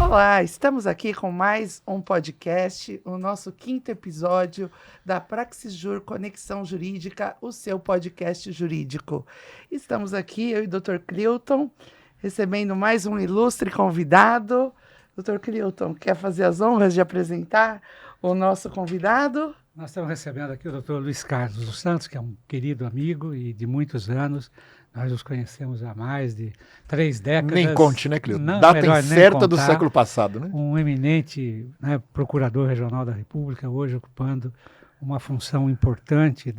Olá, estamos aqui com mais um podcast, o nosso 5º episódio da Praxisjur Conexão Jurídica, o seu podcast jurídico. Estamos aqui, eu e o Dr. Clilton, recebendo mais um ilustre convidado. Dr. Clilton, quer fazer as honras de apresentar o nosso convidado? Nós estamos recebendo aqui o Dr. Luiz Carlos dos Santos, que é um querido amigo e de muitos anos. Nós nos conhecemos há mais de 3 décadas. Nem conte, né, Clilton? Não, Data incerta do século passado, né? Um eminente, né, procurador regional da República, hoje ocupando uma função importante.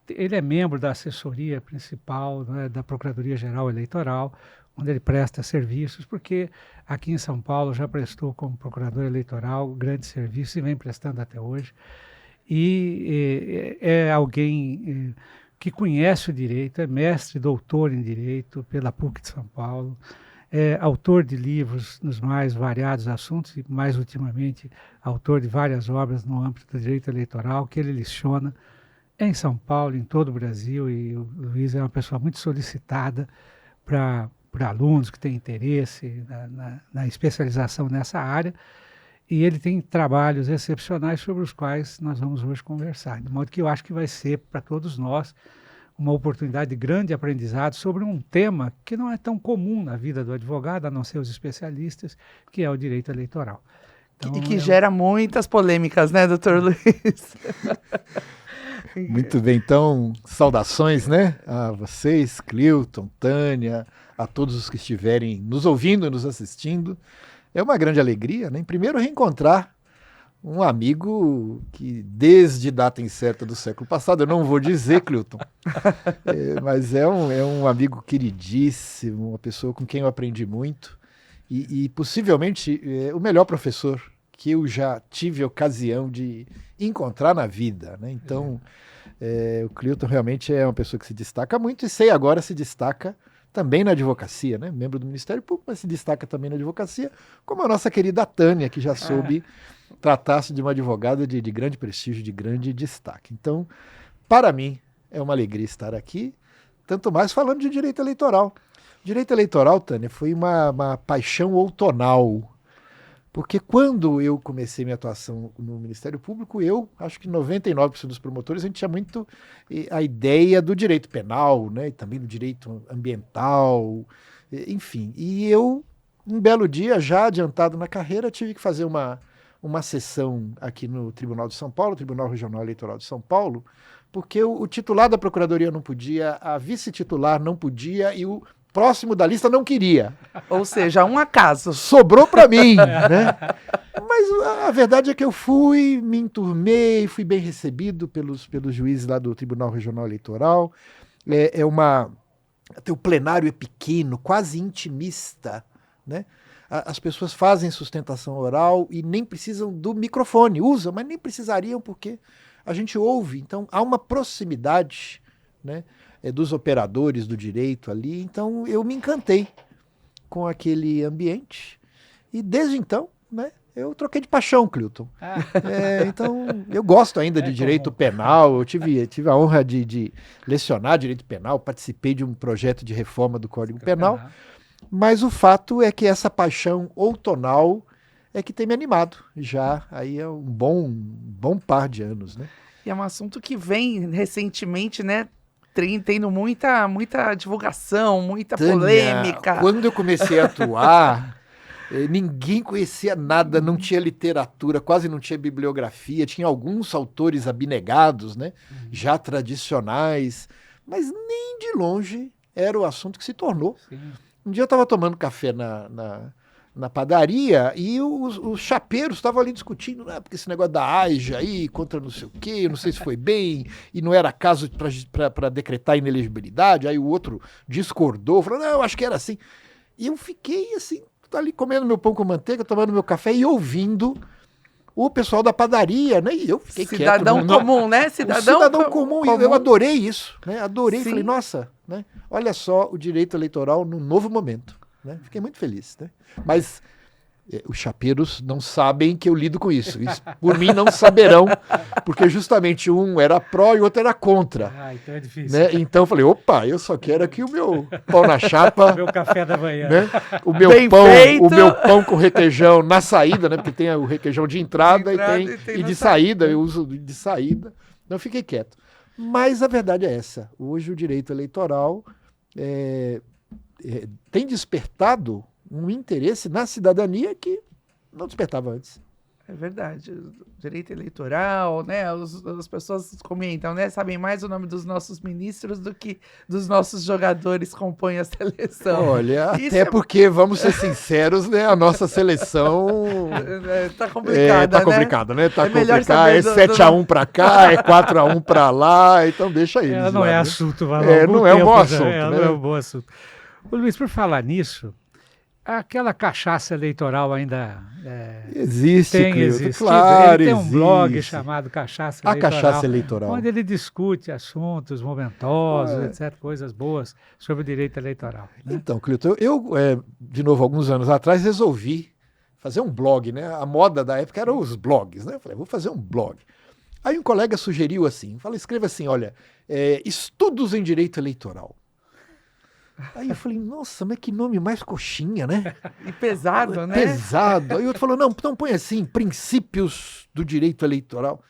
Ele é membro da assessoria principal, né, da Procuradoria-Geral Eleitoral, onde ele presta serviços, porque aqui em São Paulo já prestou como procurador eleitoral grande serviço e vem prestando até hoje. E é alguém que conhece o direito, é mestre, doutor em direito pela PUC de São Paulo, é autor de livros nos mais variados assuntos e, mais ultimamente, autor de várias obras no âmbito do direito eleitoral, que ele leciona em São Paulo, em todo o Brasil, e o Luiz é uma pessoa muito solicitada para alunos que têm interesse na especialização nessa área, e ele tem trabalhos excepcionais sobre os quais nós vamos hoje conversar, de modo que eu acho que vai ser para todos nós uma oportunidade de grande aprendizado sobre um tema que não é tão comum na vida do advogado, a não ser os especialistas, que é o direito eleitoral. Então, e que gera muitas polêmicas, né, doutor Luiz? Muito bem, então, saudações, né, a vocês, Clilton, Tânia, a todos os que estiverem nos ouvindo, nos assistindo. É uma grande alegria, né? Primeiro, reencontrar um amigo que, desde data incerta do século passado, eu não vou dizer, Clilton, mas é um amigo queridíssimo, uma pessoa com quem eu aprendi muito e possivelmente o melhor professor que eu já tive a ocasião de encontrar na vida, né? Então, o Clilton realmente é uma pessoa que se destaca muito e sei agora se destaca também na advocacia, né? Membro do Ministério Público, mas se destaca também na advocacia, como a nossa querida Tânia, que já soube tratar-se de uma advogada de grande prestígio, de grande destaque. Então, para mim, é uma alegria estar aqui, tanto mais falando de direito eleitoral. Direito eleitoral, Tânia, foi uma paixão outonal, porque quando eu comecei minha atuação no Ministério Público, eu acho que 99% dos promotores, a gente tinha muito a ideia do direito penal, né, e também do direito ambiental, enfim. E eu, um belo dia, já adiantado na carreira, tive que fazer uma sessão aqui no Tribunal de São Paulo, Tribunal Regional Eleitoral de São Paulo, porque o titular da Procuradoria não podia, a vice-titular não podia e o próximo da lista não queria. Ou seja, um acaso. Sobrou para mim, né? Mas a verdade é que eu fui, me enturmei, fui bem recebido pelos juízes lá do Tribunal Regional Eleitoral. O plenário é pequeno, quase intimista, né? As pessoas fazem sustentação oral e nem precisam do microfone, usam, mas nem precisariam porque a gente ouve. Então, há uma proximidade, né, dos operadores do direito ali. Então, eu me encantei com aquele ambiente e desde então, né, eu troquei de paixão, Clilton. Então, eu gosto ainda de direito penal, eu tive a honra de lecionar direito penal, participei de um projeto de reforma do Código Penal, mas o fato é que essa paixão outonal é que tem me animado, já aí é um bom par de anos, né? E é um assunto que vem recentemente, né, tendo muita divulgação, muita Tânia, polêmica. Quando eu comecei a atuar, ninguém conhecia nada, não tinha literatura, quase não tinha bibliografia, tinha alguns autores abnegados, né, já tradicionais, mas nem de longe era o assunto que se tornou. Sim. Um dia eu estava tomando café na padaria e os chapeiros estavam ali discutindo, né, porque esse negócio da AIJA aí, contra não sei o quê, eu não sei se foi bem, e não era caso para decretar inelegibilidade, aí o outro discordou, falou, não, eu acho que era assim. E eu fiquei assim, ali comendo meu pão com manteiga, tomando meu café e ouvindo o pessoal da padaria, né? E eu fiquei cidadão quieto. Comum, né? Cidadão comum. Eu adorei isso, né? Adorei, Sim. Falei, nossa, né? Olha só o direito eleitoral num novo momento, né? Fiquei muito feliz, né? Mas Os chapeiros não sabem que eu lido com isso. Por mim não saberão, porque justamente um era pró e o outro era contra. Então é difícil. Né? Então eu falei, opa, eu só quero aqui o meu pão na chapa. O meu café da manhã. Né? O meu pão com requeijão na saída, né? Porque tem o requeijão de entrada, e de saída, eu uso de saída. Então eu fiquei quieto. Mas a verdade é essa. Hoje o direito eleitoral tem despertado um interesse na cidadania que não despertava antes. É verdade. O direito eleitoral, né? As pessoas comentam, né? Sabem mais o nome dos nossos ministros do que dos nossos jogadores que compõem a seleção. Olha, isso até porque, vamos ser sinceros, né? A nossa seleção tá complicada, né? Tá complicada. É 7-1 para cá, é 4-1 para lá, então deixa eles. Ela não lá, é né? assunto, não é um bom assunto. Né? Não é um bom assunto. Ô, Luiz, por falar nisso, aquela cachaça eleitoral ainda existe, tem existido. Claro, ele tem um blog chamado Cachaça Eleitoral. A Cachaça Eleitoral. Onde ele discute assuntos momentosos, etc., coisas boas sobre o direito eleitoral. Né? Então, Clilton, eu de novo, alguns anos atrás, resolvi fazer um blog, né? A moda da época eram os blogs, né? Eu falei, vou fazer um blog. Aí um colega sugeriu assim, escreva assim, olha, estudos em direito eleitoral. Aí eu falei, nossa, mas que nome mais coxinha, né? E pesado, né? Pesado. Aí o outro falou, não, então põe assim, princípios do direito eleitoral.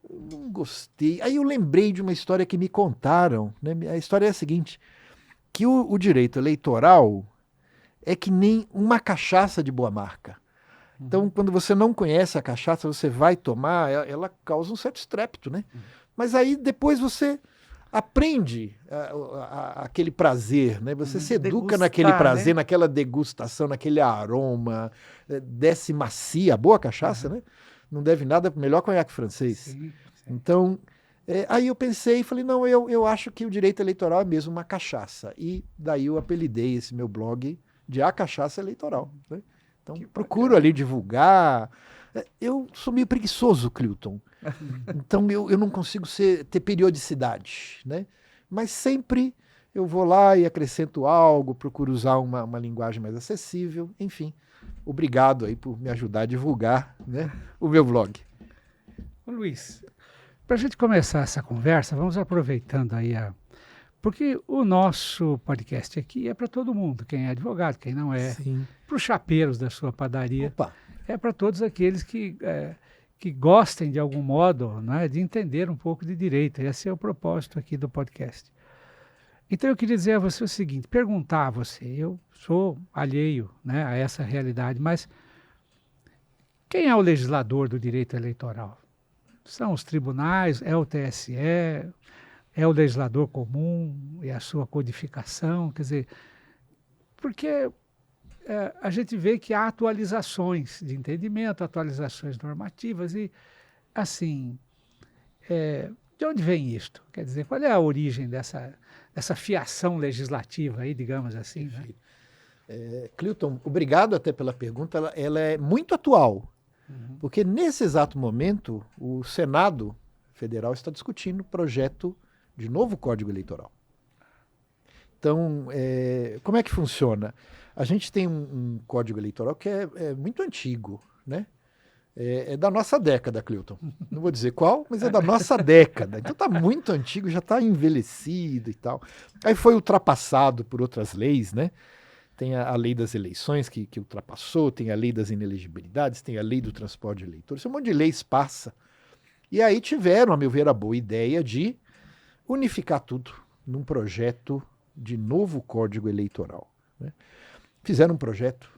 Eu não gostei. Aí eu lembrei de uma história que me contaram, né? A história é a seguinte, que o direito eleitoral é que nem uma cachaça de boa marca. Então, quando você não conhece a cachaça, você vai tomar, ela causa um certo estrépito, né? Mas aí depois você aprende aquele prazer, né? Você se educa naquele prazer, né? Naquela degustação, naquele aroma, desce macia, boa cachaça, né? Não deve nada, melhor conhaque francês. Sim. Então, aí eu pensei e falei, não, eu acho que o direito eleitoral é mesmo uma cachaça. E daí eu apelidei esse meu blog de A Cachaça Eleitoral, né? Então, procuro ali divulgar. Eu sou meio preguiçoso, Clilton. Então, eu não consigo ter periodicidade, né? Mas sempre eu vou lá e acrescento algo, procuro usar uma linguagem mais acessível. Enfim, obrigado aí por me ajudar a divulgar, né, o meu blog. Ô, Luiz, para a gente começar essa conversa, vamos aproveitando aí porque o nosso podcast aqui é para todo mundo, quem é advogado, quem não é, para os chapeiros da sua padaria. Opa. É para todos aqueles que gostem de algum modo, né, de entender um pouco de direito. Esse é o propósito aqui do podcast. Então eu queria dizer a você o seguinte, perguntar a você, eu sou alheio, né, a essa realidade, mas quem é o legislador do direito eleitoral? São os tribunais, é o TSE, é o legislador comum e a sua codificação, quer dizer, porque a gente vê que há atualizações de entendimento, atualizações normativas e, assim, de onde vem isto? Quer dizer, qual é a origem dessa fiação legislativa aí, digamos assim? Né? Clilton, obrigado até pela pergunta, ela é muito atual, porque nesse exato momento o Senado Federal está discutindo o projeto de novo Código Eleitoral. Então, como é que funciona? A gente tem um Código Eleitoral que é muito antigo, né? É da nossa década, Clilton. Não vou dizer qual, mas é da nossa década. Então está muito antigo, já está envelhecido e tal. Aí foi ultrapassado por outras leis, né? Tem a lei das eleições que ultrapassou, tem a lei das inelegibilidades, tem a lei do transporte de eleitores, um monte de leis passa. E aí tiveram, a meu ver, a boa ideia de unificar tudo num projeto de novo Código Eleitoral, né? Fizeram um projeto,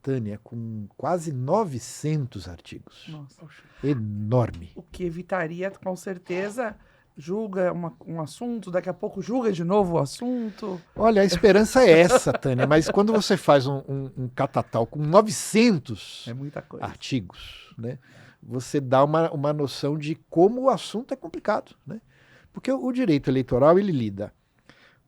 Tânia, com quase 900 artigos. Nossa. Enorme. O que evitaria, com certeza, julga um assunto, daqui a pouco julga de novo o assunto. Olha, a esperança é essa, Tânia, mas quando você faz um catatal com 900 muita coisa. Artigos, né, você dá uma noção de como o assunto é complicado, né? Porque o direito eleitoral, ele lida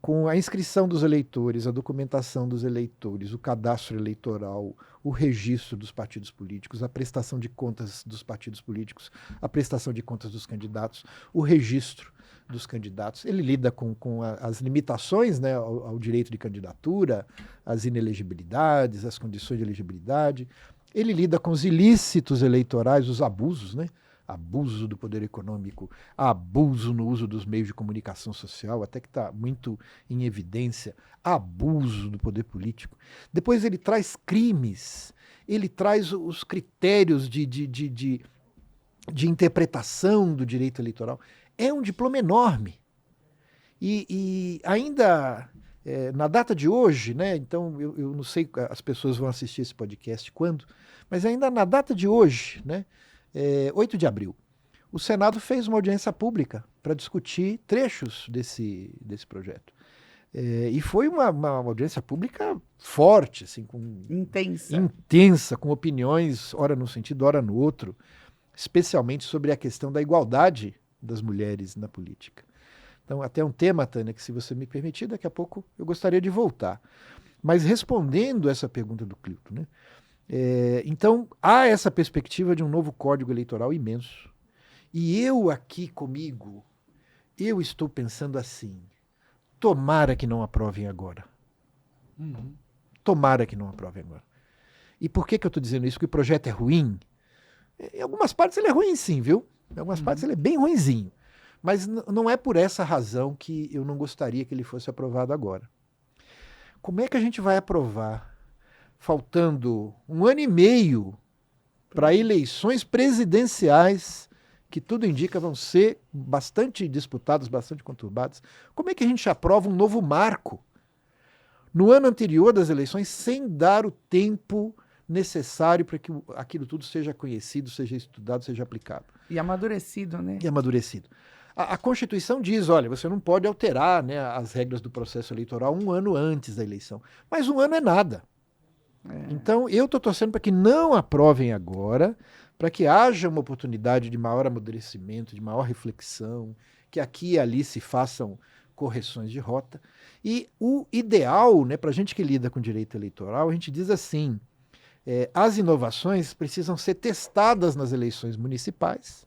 com a inscrição dos eleitores, a documentação dos eleitores, o cadastro eleitoral, o registro dos partidos políticos, a prestação de contas dos partidos políticos, a prestação de contas dos candidatos, o registro dos candidatos. Ele lida com as limitações, né, ao direito de candidatura, as inelegibilidades, as condições de elegibilidade. ele lida com os ilícitos eleitorais, os abusos, né? Abuso do poder econômico, abuso no uso dos meios de comunicação social, até que está muito em evidência, abuso do poder político. Depois ele traz crimes, ele traz os critérios de interpretação do direito eleitoral. É um diploma enorme. E ainda na data de hoje, né, então eu não sei, as pessoas vão assistir esse podcast quando, mas ainda na data de hoje, né, 8 de abril, o Senado fez uma audiência pública para discutir trechos desse Intensa. projeto. E foi uma audiência pública forte, assim, intensa, com opiniões, ora num sentido, ora no outro, especialmente sobre a questão da igualdade das mulheres na política. Então, até um tema, Tânia, que se você me permitir, daqui a pouco eu gostaria de voltar. Mas respondendo essa pergunta do Clilton, né? Então, há essa perspectiva de um novo código eleitoral imenso. E eu aqui comigo, eu estou pensando assim, tomara que não aprovem agora. Tomara que não aprovem agora. E por que eu estou dizendo isso? Que o projeto é ruim? Em algumas partes ele é ruim sim, viu? Em algumas partes ele é bem ruinzinho. Mas não é por essa razão que eu não gostaria que ele fosse aprovado agora. Como é que a gente vai aprovar, faltando 1 ano e meio para eleições presidenciais, que tudo indica vão ser bastante disputadas, bastante conturbadas? Como é que a gente aprova um novo marco no ano anterior das eleições sem dar o tempo necessário para que aquilo tudo seja conhecido, seja estudado, seja aplicado? E amadurecido, né? E amadurecido. A Constituição diz, olha, você não pode alterar, né, as regras do processo eleitoral 1 ano antes da eleição. Mas 1 ano é nada. Então, eu estou torcendo para que não aprovem agora, para que haja uma oportunidade de maior amadurecimento, de maior reflexão, que aqui e ali se façam correções de rota. E o ideal, né, para a gente que lida com direito eleitoral, a gente diz assim, as inovações precisam ser testadas nas eleições municipais,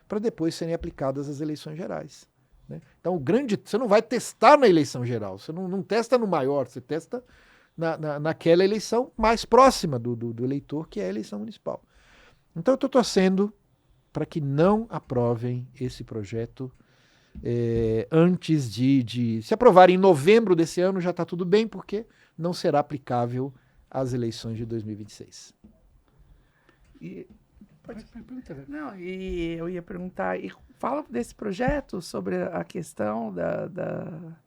para depois serem aplicadas às eleições gerais. Né? Então, você não vai testar na eleição geral, você não testa no maior, você testa naquela eleição mais próxima do eleitor, que é a eleição municipal. Então, eu estou torcendo para que não aprovem esse projeto antes de... Se aprovarem em novembro desse ano, já está tudo bem, porque não será aplicável às eleições de 2026. Não, e eu ia perguntar, e fala desse projeto sobre a questão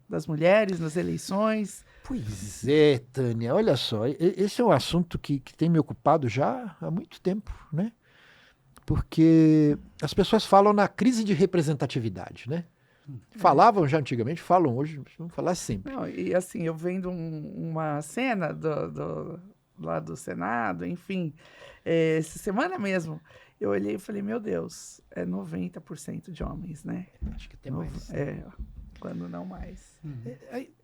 das mulheres nas eleições. Pois é, Tânia, olha só, esse é um assunto que tem me ocupado já há muito tempo, né? Porque as pessoas falam na crise de representatividade, né? Falavam já antigamente, falam hoje, vamos falar sempre. Não, e assim, eu vendo uma cena lá do Senado, enfim, essa semana mesmo, eu olhei e falei, meu Deus, é 90% de homens, né? Acho que até mais. Quando não mais.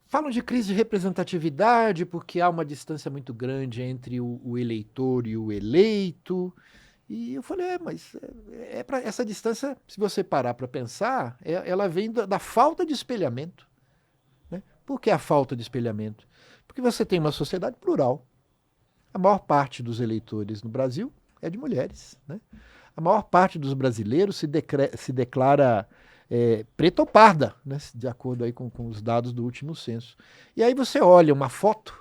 Falam de crise de representatividade porque há uma distância muito grande entre o eleitor e o eleito. E eu falei, mas essa distância, se você parar para pensar, ela vem da falta de espelhamento. Né? Por que a falta de espelhamento? Porque você tem uma sociedade plural. A maior parte dos eleitores no Brasil é de mulheres. Né? A maior parte dos brasileiros se declara preta ou parda, né? De acordo aí com os dados do último censo. E aí você olha uma foto,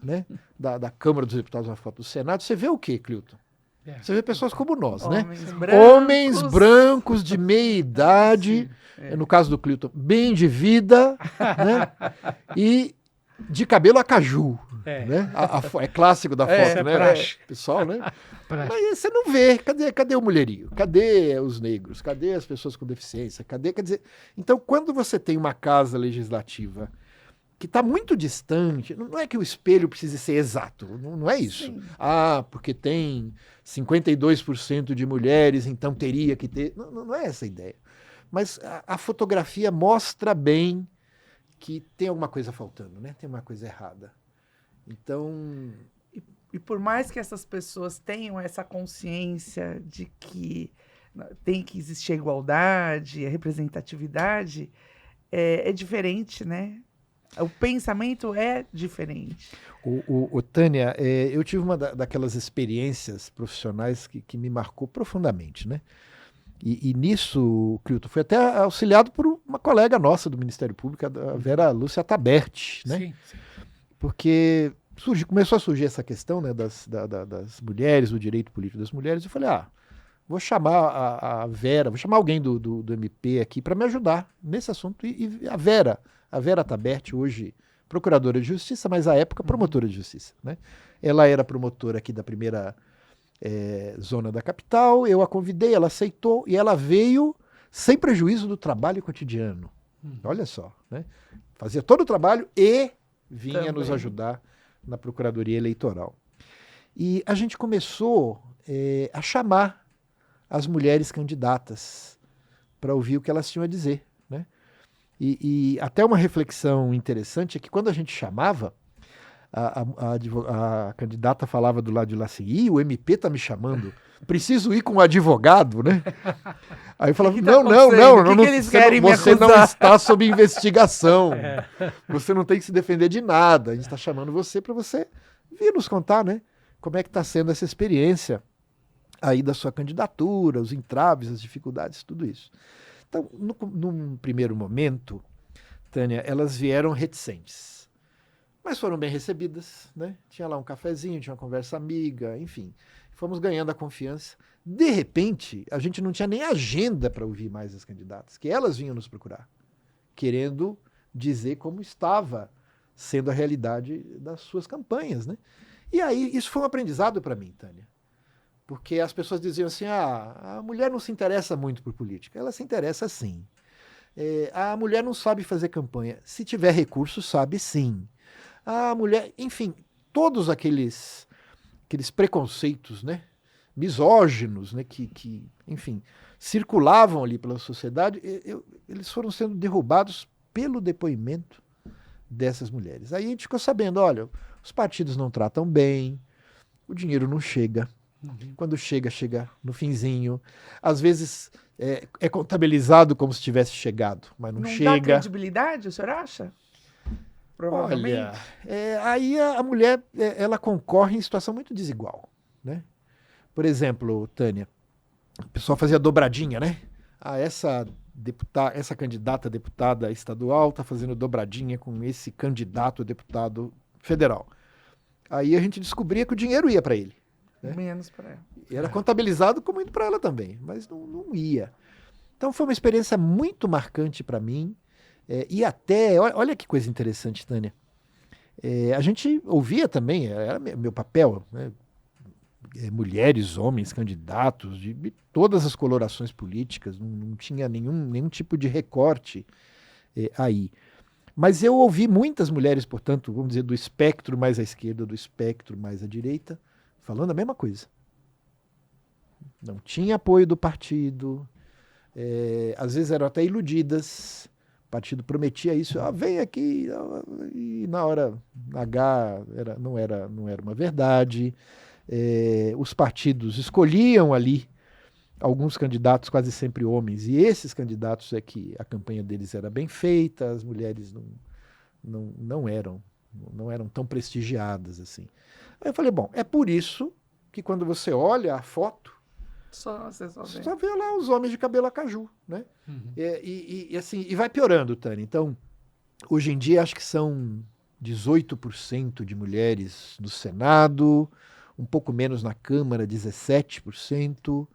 né, da Câmara dos Deputados, uma foto do Senado, você vê o quê, Clilton? Você vê pessoas como nós, né? Homens brancos de meia idade, no caso do Clilton, bem de vida, né? E de cabelo a caju. Né? É clássico da foto, né? Pessoal, né? Mas você não vê. Cadê o mulherio? Cadê os negros? Cadê as pessoas com deficiência? Quer dizer, então, quando você tem uma casa legislativa que está muito distante, não é que o espelho precise ser exato, não é isso. Sim. Porque tem 52% de mulheres, então teria que ter... Não é essa a ideia. Mas a fotografia mostra bem que tem alguma coisa faltando, né? Tem uma coisa errada. Então... E por mais que essas pessoas tenham essa consciência de que tem que existir a igualdade, a representatividade, é diferente, né? O pensamento é diferente. Tânia, eu tive uma daquelas experiências profissionais que me marcou profundamente, né? E nisso, Crilton, fui até auxiliado por uma colega nossa do Ministério Público, a Vera Lúcia Taberti, né? Sim. Porque começou a surgir essa questão, né, das mulheres, do direito político das mulheres. Eu falei, vou chamar a Vera, vou chamar alguém do MP aqui para me ajudar nesse assunto. E a Vera Taberti, hoje procuradora de justiça, mas à época promotora de justiça, né? Ela era promotora aqui da primeira zona da capital, eu a convidei, ela aceitou e ela veio sem prejuízo do trabalho cotidiano. Olha só, né? Fazia todo o trabalho e vinha Também nos ajudar na Procuradoria Eleitoral. E a gente começou a chamar as mulheres candidatas para ouvir o que elas tinham a dizer, né? E até uma reflexão interessante é que quando a gente chamava, a candidata falava do lado de lá assim, o MP tá me chamando, preciso ir com um advogado, né? Aí eu falava, você não está sob investigação, você não tem que se defender de nada, a gente está chamando você para você vir nos contar, né? Como é que está sendo essa experiência aí da sua candidatura, os entraves, as dificuldades, tudo isso. Então, num primeiro momento, Tânia, elas vieram reticentes. Mas foram bem recebidas, né? Tinha lá um cafezinho, tinha uma conversa amiga, enfim. Fomos ganhando a confiança. De repente, a gente não tinha nem agenda para ouvir mais as candidatas, que elas vinham nos procurar, querendo dizer como estava sendo a realidade das suas campanhas, né? E aí, isso foi um aprendizado para mim, Tânia. Porque as pessoas diziam assim, a mulher não se interessa muito por política. Ela se interessa sim. A mulher não sabe fazer campanha. Se tiver recurso, sabe sim. A mulher, enfim, todos aqueles preconceitos, né, misóginos, né, que, enfim, circulavam ali pela sociedade, eles foram sendo derrubados pelo depoimento dessas mulheres. Aí a gente ficou sabendo, olha, os partidos não tratam bem, o dinheiro não chega. Quando chega no finzinho. Às vezes é contabilizado como se tivesse chegado, mas não chega. Não dá credibilidade, o senhor acha? Provavelmente. Olha, aí a mulher ela concorre em situação muito desigual, né? Por exemplo, Tânia, o pessoal fazia dobradinha, né? Essa candidata a deputada estadual está fazendo dobradinha com esse candidato a deputado federal. Aí a gente descobria que o dinheiro ia para ele. Né? Menos para ela. Era contabilizado como indo para ela também, mas não ia. Então foi uma experiência muito marcante para mim. E até, olha que coisa interessante, Tânia. A gente ouvia também, era meu papel, né? Mulheres, homens, candidatos, de todas as colorações políticas, não tinha nenhum tipo de recorte aí. Mas eu ouvi muitas mulheres, portanto, vamos dizer, do espectro mais à esquerda, do espectro mais à direita, falando a mesma coisa. Não tinha apoio do partido, às vezes eram até iludidas. O partido prometia isso, vem aqui, e na hora H não era uma verdade. Os partidos escolhiam ali alguns candidatos, quase sempre homens, e esses candidatos é que a campanha deles era bem feita, as mulheres não eram tão prestigiadas assim. Aí eu falei, bom, é por isso que quando você olha a foto, você só vê lá os homens de cabelo a caju, né? Assim, e vai piorando, Tânia. Então, hoje em dia, acho que são 18% de mulheres no Senado, um pouco menos na Câmara, 17%.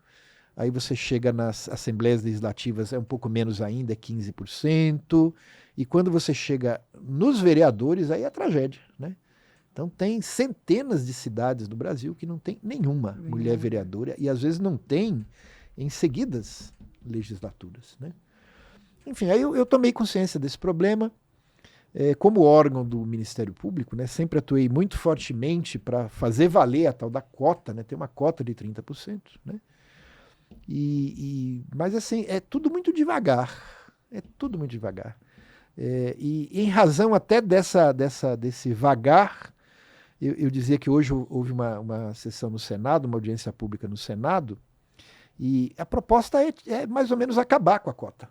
Aí você chega nas assembleias legislativas, é um pouco menos ainda, é 15%. E quando você chega nos vereadores, aí é tragédia, né? Então tem centenas de cidades do Brasil que não tem nenhuma mulher vereadora e às vezes não tem em seguidas legislaturas, né? Enfim, aí eu tomei consciência desse problema. Como órgão do Ministério Público, né, sempre atuei muito fortemente para fazer valer a tal da cota, né? Tem uma cota de 30%, né? Mas assim, é tudo muito devagar. É tudo muito devagar. E em razão até desse vagar, eu dizia que hoje houve uma sessão no Senado, uma audiência pública no Senado, e a proposta é mais ou menos acabar com a cota.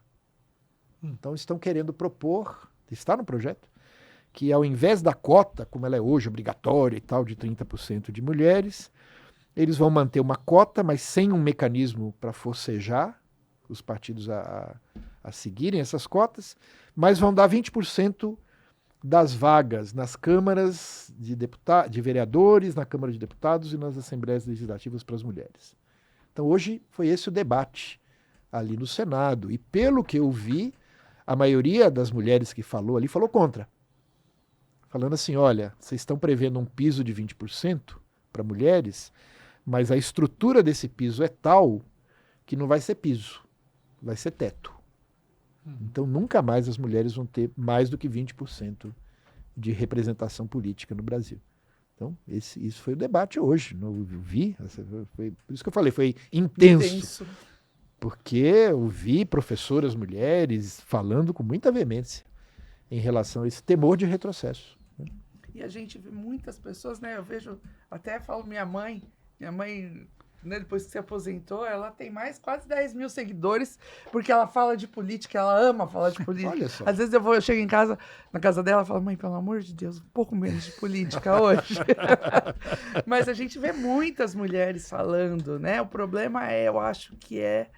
Então estão querendo propor, está no projeto, que ao invés da cota, como ela é hoje obrigatória e tal, de 30% de mulheres, eles vão manter uma cota, mas sem um mecanismo para forcejar os partidos a seguirem essas cotas, mas vão dar 20% das vagas nas câmaras de vereadores, na Câmara de Deputados e nas Assembleias Legislativas para as mulheres. Então hoje foi esse o debate ali no Senado. E pelo que eu vi, a maioria das mulheres que falou ali falou contra. Falando assim, olha, vocês estão prevendo um piso de 20% para mulheres, mas a estrutura desse piso é tal que não vai ser piso, vai ser teto. Então nunca mais as mulheres vão ter mais do que 20% de representação política no Brasil. Então isso foi o debate hoje. Eu vi, por isso que eu falei, foi intenso. Porque eu vi professoras mulheres falando com muita veemência em relação a esse temor de retrocesso. E a gente vê muitas pessoas, né? Eu vejo, até falo minha mãe, né, depois que se aposentou, ela tem quase 10 mil seguidores, porque ela fala de política, ela ama falar de política. Olha só. Às vezes eu chego em casa, na casa dela, e falo, mãe, pelo amor de Deus, um pouco menos de política hoje. Mas a gente vê muitas mulheres falando, né? O problema eu acho que é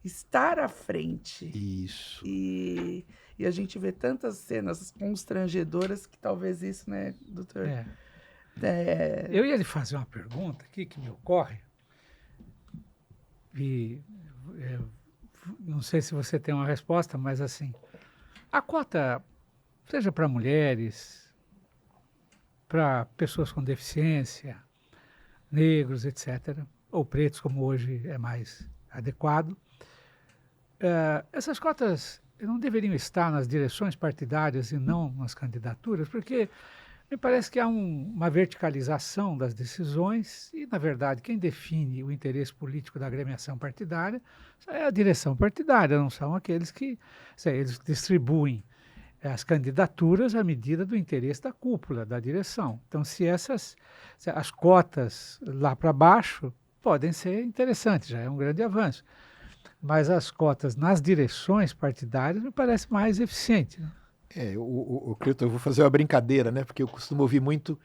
estar à frente. Isso. E a gente vê tantas cenas constrangedoras que talvez isso, né, doutor? Eu ia lhe fazer uma pergunta aqui que me ocorre. E não sei se você tem uma resposta, mas assim, a cota, seja para mulheres, para pessoas com deficiência, negros, etc., ou pretos, como hoje é mais adequado, essas cotas não deveriam estar nas direções partidárias e não nas candidaturas, porque me parece que há uma verticalização das decisões e, na verdade, quem define o interesse político da agremiação partidária é a direção partidária, não são aqueles que eles distribuem as candidaturas à medida do interesse da cúpula, da direção. Então, se as cotas lá para baixo podem ser interessantes, já é um grande avanço. Mas as cotas nas direções partidárias me parece mais eficiente, né? Cleiton, eu vou fazer uma brincadeira, né? Porque eu costumo ouvir muito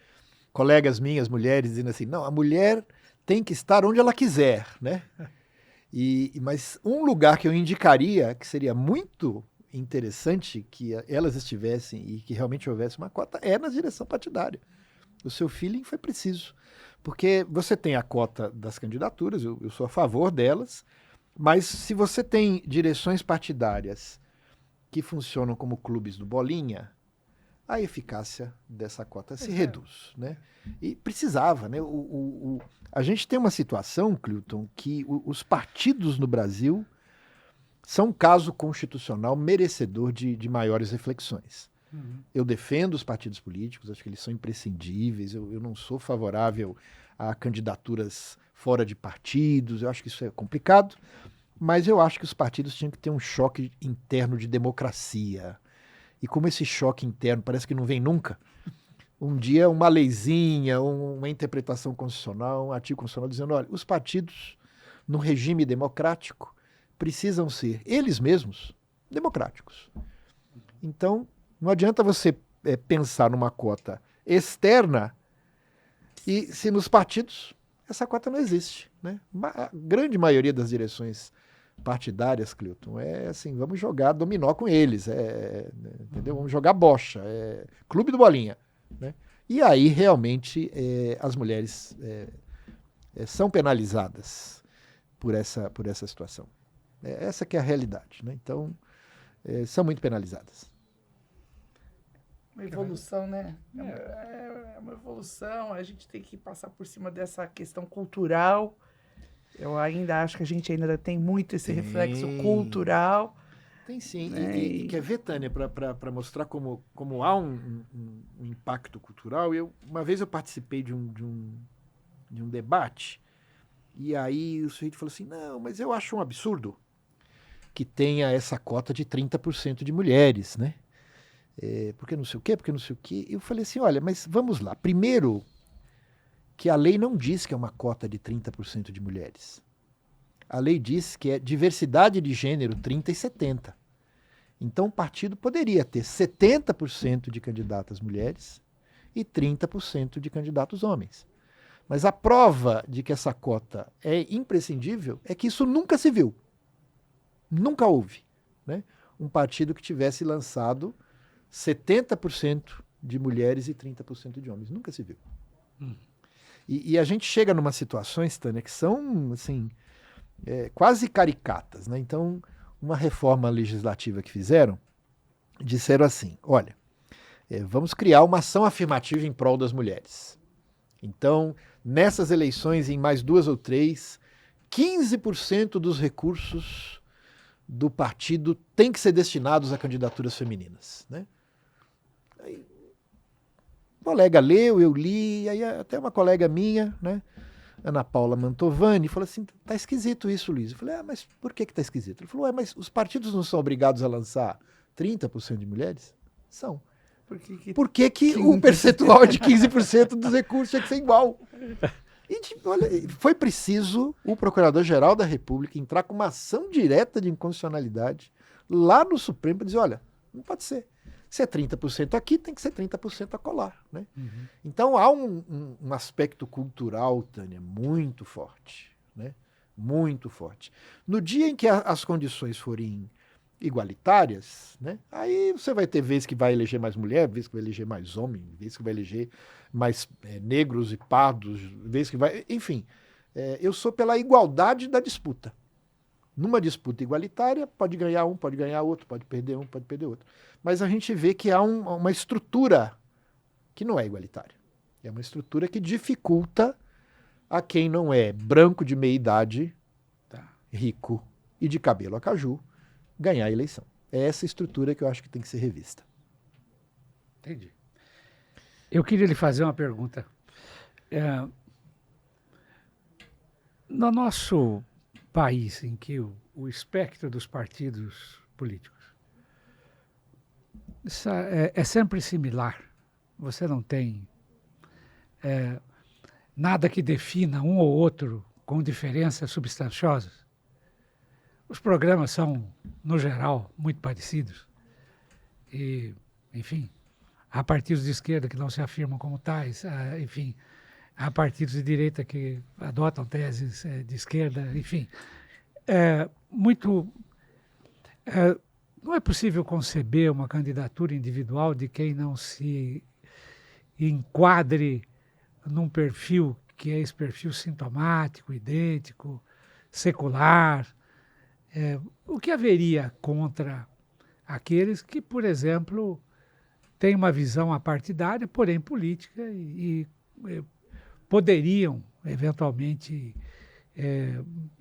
colegas minhas, mulheres, dizendo assim, não, a mulher tem que estar onde ela quiser, né? Mas um lugar que eu indicaria, que seria muito interessante que elas estivessem e que realmente houvesse uma cota, é na direção partidária. O seu feeling foi preciso. Porque você tem a cota das candidaturas, eu sou a favor delas, mas se você tem direções partidárias que funcionam como clubes do Bolinha, a eficácia dessa cota se reduz, né? E precisava, né? A gente tem uma situação, Cleiton, que os partidos no Brasil são um caso constitucional merecedor de maiores reflexões. Eu defendo os partidos políticos, acho que eles são imprescindíveis, eu não sou favorável a candidaturas fora de partidos, eu acho que isso é complicado, mas eu acho que os partidos tinham que ter um choque interno de democracia. E como esse choque interno parece que não vem nunca, um dia uma leizinha, uma interpretação constitucional, um artigo constitucional dizendo, olha, os partidos no regime democrático precisam ser, eles mesmos, democráticos. Então, não adianta você pensar numa cota externa e se nos partidos essa cota não existe, né? A grande maioria das direções partidárias, Cleiton, é assim, vamos jogar dominó com eles, entendeu? Vamos jogar bocha, clube do Bolinha, né? E aí, realmente, as mulheres são penalizadas por essa situação. Essa que é a realidade, né? Então, são muito penalizadas. Uma evolução, né? É uma evolução, a gente tem que passar por cima dessa questão cultural. Eu ainda acho que a gente ainda tem muito esse reflexo cultural. Tem sim. Né? E quer ver, Tânia, para mostrar como há um impacto cultural, uma vez eu participei de um debate, e aí o sujeito falou assim, não, mas eu acho um absurdo que tenha essa cota de 30% de mulheres, né? Porque não sei o quê, porque não sei o quê. Eu falei assim, olha, mas vamos lá. Primeiro, que a lei não diz que é uma cota de 30% de mulheres. A lei diz que é diversidade de gênero 30 e 70. Então, o partido poderia ter 70% de candidatas mulheres e 30% de candidatos homens. Mas a prova de que essa cota é imprescindível é que isso nunca se viu. Nunca houve, né, um partido que tivesse lançado 70% de mulheres e 30% de homens. Nunca se viu. E a gente chega numa situações, Tânia, que são assim, quase caricatas, né? Então, uma reforma legislativa que fizeram, disseram assim, olha, vamos criar uma ação afirmativa em prol das mulheres. Então, nessas eleições, em mais 2 ou 3, 15% dos recursos do partido tem que ser destinados a candidaturas femininas, né? Aí, um colega leu, eu li, aí até uma colega minha, né, Ana Paula Mantovani, falou assim, tá esquisito isso, Luiz. Eu falei, mas por que tá esquisito? Ele falou, mas os partidos não são obrigados a lançar 30% de mulheres? São. Por que o percentual de 15% dos recursos tinha que ser igual? E, olha, foi preciso o Procurador-Geral da República entrar com uma ação direta de inconstitucionalidade lá no Supremo para dizer, olha, não pode ser. Se é 30% aqui, tem que ser 30% acolá, né? Uhum. Então há um aspecto cultural, Tânia, muito forte, né? Muito forte. No dia em que as condições forem igualitárias, né? Aí você vai ter vezes que vai eleger mais mulher, vezes que vai eleger mais homem, vezes que vai eleger mais negros e pardos, vezes que vai... Enfim, eu sou pela igualdade da disputa. Numa disputa igualitária, pode ganhar um, pode ganhar outro, pode perder um, pode perder outro. Mas a gente vê que há uma estrutura que não é igualitária. É uma estrutura que dificulta a quem não é branco de meia idade, rico e de cabelo a caju, ganhar a eleição. É essa estrutura que eu acho que tem que ser revista. Entendi. Eu queria lhe fazer uma pergunta. No nosso país, em que o espectro dos partidos políticos é sempre similar, você não tem nada que defina um ou outro com diferenças substanciosas. Os programas são, no geral, muito parecidos. E, enfim, há partidos de esquerda que não se afirmam como tais, enfim, há partidos de direita que adotam teses de esquerda, enfim. Não é possível conceber uma candidatura individual de quem não se enquadre num perfil que é esse perfil sintomático, idêntico, secular. O que haveria contra aqueles que, por exemplo, têm uma visão apartidária, porém política, e poderiam, eventualmente,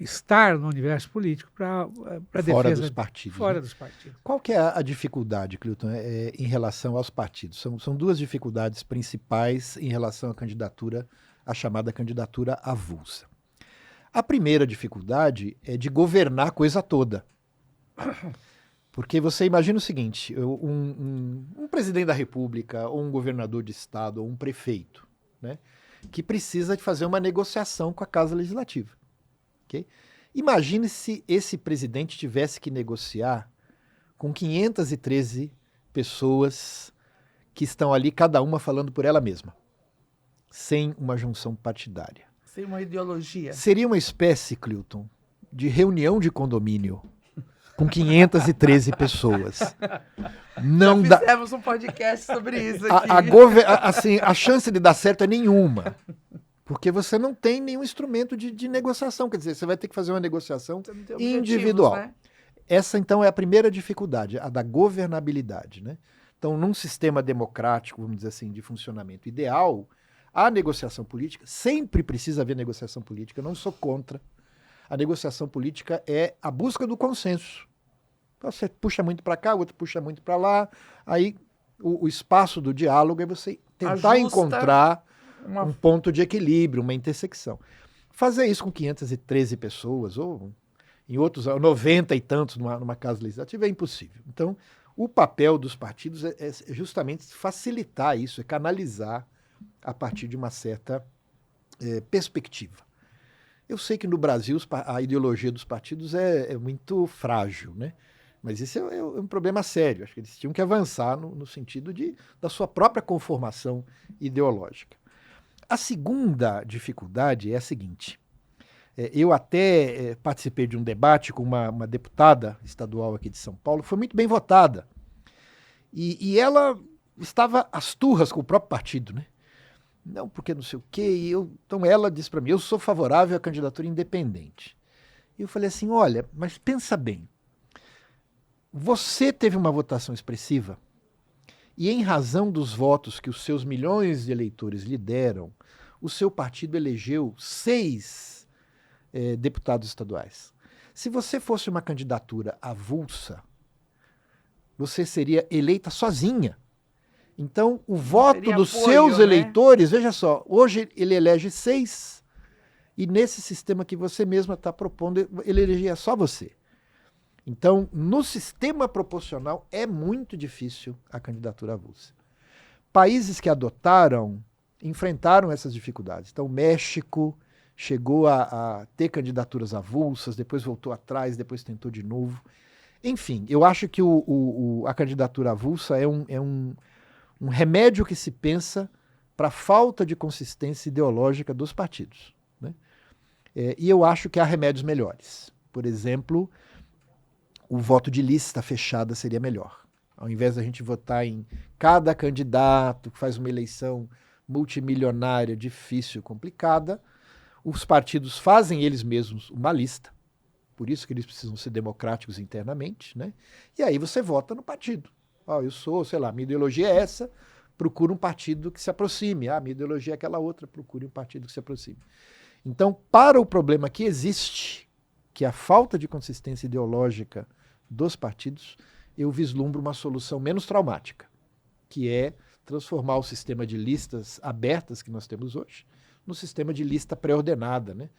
estar no universo político para defesa... Fora dos partidos. Fora, né? dos partidos. Qual que é a dificuldade, Cleuton, em relação aos partidos? São 2 dificuldades principais em relação à candidatura, a chamada candidatura avulsa. A primeira dificuldade é de governar a coisa toda. Porque você imagina o seguinte, um presidente da República, ou um governador de estado, ou um prefeito, né, que precisa de fazer uma negociação com a Casa Legislativa. Okay? Imagine se esse presidente tivesse que negociar com 513 pessoas que estão ali, cada uma falando por ela mesma, sem uma junção partidária. Sem uma ideologia. Seria uma espécie, Cleuton, de reunião de condomínio com 513 pessoas. Não Já fizemos um podcast sobre isso aqui. A chance de dar certo é nenhuma. Porque você não tem nenhum instrumento de negociação. Quer dizer, você vai ter que fazer uma negociação individual. Né? Essa, então, é a primeira dificuldade, a da governabilidade. Né? Então, num sistema democrático, vamos dizer assim, de funcionamento ideal, a negociação política, sempre precisa haver negociação política, eu não sou contra. A negociação política é a busca do consenso. Então, você puxa muito para cá, o outro puxa muito para lá, aí o espaço do diálogo é você tentar encontrar um ponto de equilíbrio, uma intersecção. Fazer isso com 513 pessoas, ou em outros, 90 e tantos numa casa legislativa, é impossível. Então, o papel dos partidos é justamente facilitar isso, é canalizar a partir de uma certa perspectiva. Eu sei que no Brasil a ideologia dos partidos é muito frágil, né? Mas isso é um problema sério. Acho que eles tinham que avançar no sentido da sua própria conformação ideológica. A segunda dificuldade é a seguinte. Eu até participei de um debate com uma deputada estadual aqui de São Paulo, foi muito bem votada. E ela estava às turras com o próprio partido, né? Não, porque não sei o quê. Então ela disse para mim, eu sou favorável à candidatura independente. E eu falei assim, olha, mas pensa bem. Você teve uma votação expressiva e em razão dos votos que os seus milhões de eleitores lhe deram, o seu partido elegeu 6 deputados estaduais. Se você fosse uma candidatura avulsa, você seria eleita sozinha. Então, o voto dos seus eleitores, veja só, hoje ele elege 6 e nesse sistema que você mesma está propondo, ele elegia só você. Então, no sistema proporcional, é muito difícil a candidatura avulsa. Países que adotaram, enfrentaram essas dificuldades. Então, o México chegou a ter candidaturas avulsas, depois voltou atrás, depois tentou de novo. Enfim, eu acho que a candidatura avulsa é um remédio que se pensa para a falta de consistência ideológica dos partidos, né? E eu acho que há remédios melhores. Por exemplo, o voto de lista fechada seria melhor. Ao invés da gente votar em cada candidato que faz uma eleição multimilionária, difícil, complicada, os partidos fazem eles mesmos uma lista, por isso que eles precisam ser democráticos internamente, né? E aí você vota no partido. Eu sou, sei lá, minha ideologia é essa, procura um partido que se aproxime. Minha ideologia é aquela outra, procure um partido que se aproxime. Então, para o problema que existe, que é a falta de consistência ideológica dos partidos, eu vislumbro uma solução menos traumática, que é transformar o sistema de listas abertas que nós temos hoje no sistema de lista pré-ordenada, né?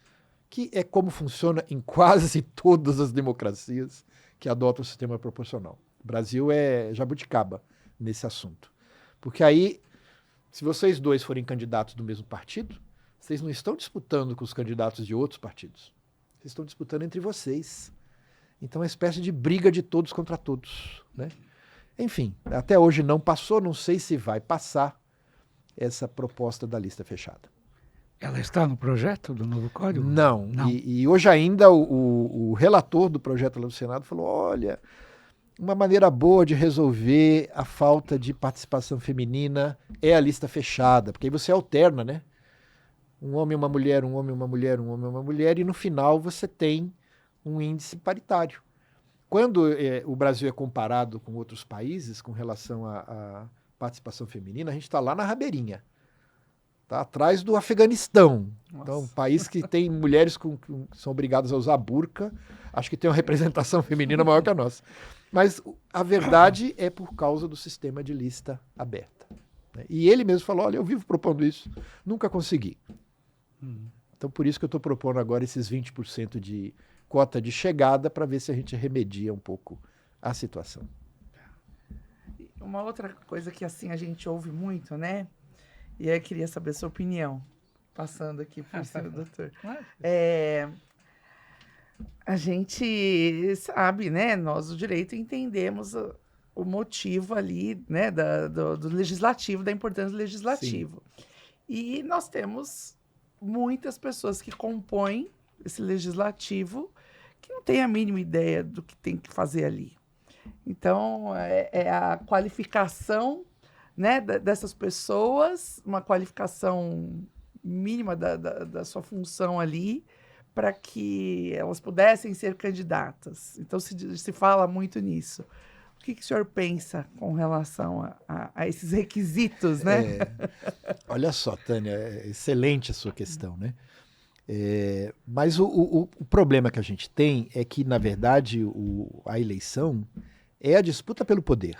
Que é como funciona em quase todas as democracias que adotam o sistema proporcional. O Brasil é jabuticaba nesse assunto. Porque aí, se vocês dois forem candidatos do mesmo partido, vocês não estão disputando com os candidatos de outros partidos. Vocês estão disputando entre vocês. Então é uma espécie de briga de todos contra todos, né? Enfim, até hoje não passou, não sei se vai passar essa proposta da lista fechada. Ela está no projeto do novo código? Não. E hoje ainda o relator do projeto lá do Senado falou, olha, uma maneira boa de resolver a falta de participação feminina é a lista fechada, porque aí você alterna, né? Um homem, uma mulher, um homem, uma mulher, um homem, uma mulher, e no final você tem um índice paritário. Quando o Brasil é comparado com outros países com relação à participação feminina, a gente está lá na rabeirinha. Está atrás do Afeganistão. Nossa. Então, um país que tem mulheres que são obrigadas a usar burca, acho que tem uma representação feminina maior que a nossa. Mas a verdade é por causa do sistema de lista aberta, né? E ele mesmo falou, olha, eu vivo propondo isso, nunca consegui. Então, por isso que eu estou propondo agora esses 20% de cota de chegada para ver se a gente remedia um pouco a situação. Uma outra coisa que assim a gente ouve muito, né? E aí eu queria saber a sua opinião, passando aqui por cima, doutor. A gente sabe, né? Nós, do direito, entendemos o motivo ali, né? Do legislativo, da importância do legislativo. Sim. E nós temos muitas pessoas que compõem esse legislativo que não têm a mínima ideia do que tem que fazer ali. Então, é a qualificação, né, dessas pessoas, uma qualificação mínima da sua função ali, para que elas pudessem ser candidatas. Então, se fala muito nisso. O que o senhor pensa com relação a esses requisitos, né? Olha só, Tânia, é excelente a sua questão, né? Mas o problema que a gente tem é que, na verdade, a eleição é a disputa pelo poder,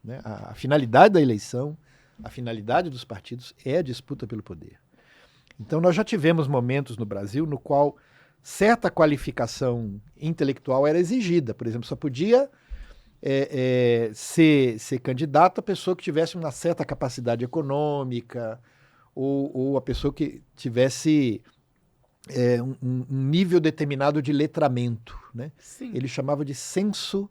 né? A finalidade da eleição, a finalidade dos partidos é a disputa pelo poder. Então, nós já tivemos momentos no Brasil no qual certa qualificação intelectual era exigida. Por exemplo, só podia ser candidato a pessoa que tivesse uma certa capacidade econômica ou a pessoa que tivesse um nível determinado de letramento, né? Sim. Ele chamava de censo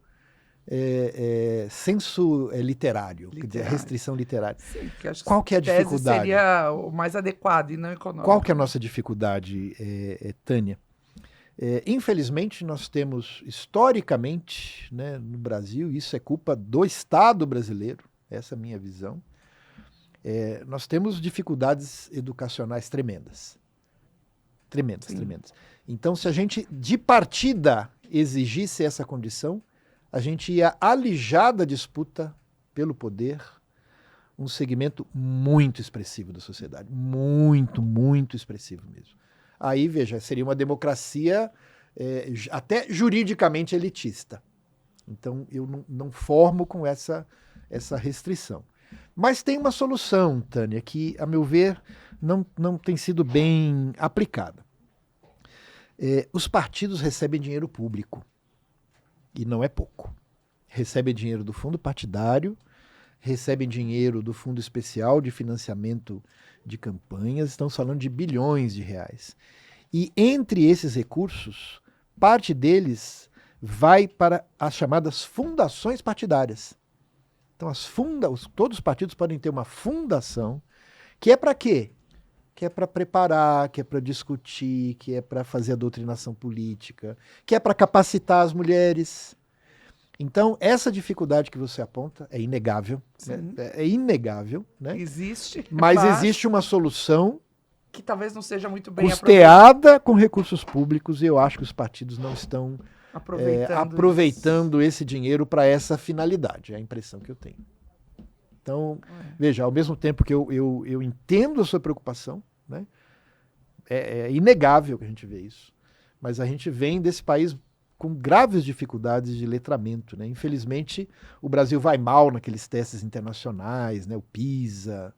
literário, quer dizer, restrição literária. Sim, que acho Qual que é a tese dificuldade? seria o mais adequado e não econômico. Qual que é a nossa dificuldade, Tânia? Infelizmente, nós temos, historicamente, né, no Brasil, isso é culpa do Estado brasileiro, essa é a minha visão, nós temos dificuldades educacionais tremendas. Tremendas, Sim. tremendas. Então, se a gente, de partida, exigisse essa condição, a gente ia alijar da disputa pelo poder um segmento muito expressivo da sociedade. Muito, muito expressivo mesmo. Aí, veja, seria uma democracia até juridicamente elitista. Então, eu não formo com essa restrição. Mas tem uma solução, Tânia, que, a meu ver, não tem sido bem aplicada. Os partidos recebem dinheiro público, e não é pouco. Recebem dinheiro do fundo partidário, recebem dinheiro do Fundo Especial de Financiamento de Campanhas, estamos falando de bilhões de reais. E entre esses recursos, parte deles vai para as chamadas fundações partidárias. Então, todos os partidos podem ter uma fundação, que é para quê? Que é para preparar, que é para discutir, que é para fazer a doutrinação política, que é para capacitar as mulheres. Então, essa dificuldade que você aponta é inegável. Né? É inegável. Né? Existe. Mas existe uma solução que talvez não seja muito bem custeada com recursos públicos, e eu acho que os partidos não estão aproveitando esse dinheiro para essa finalidade. É a impressão que eu tenho. Então, veja, ao mesmo tempo que eu entendo a sua preocupação, né? É inegável que a gente vê isso, mas a gente vem desse país com graves dificuldades de letramento, né? Infelizmente, o Brasil vai mal naqueles testes internacionais, né? O PISA,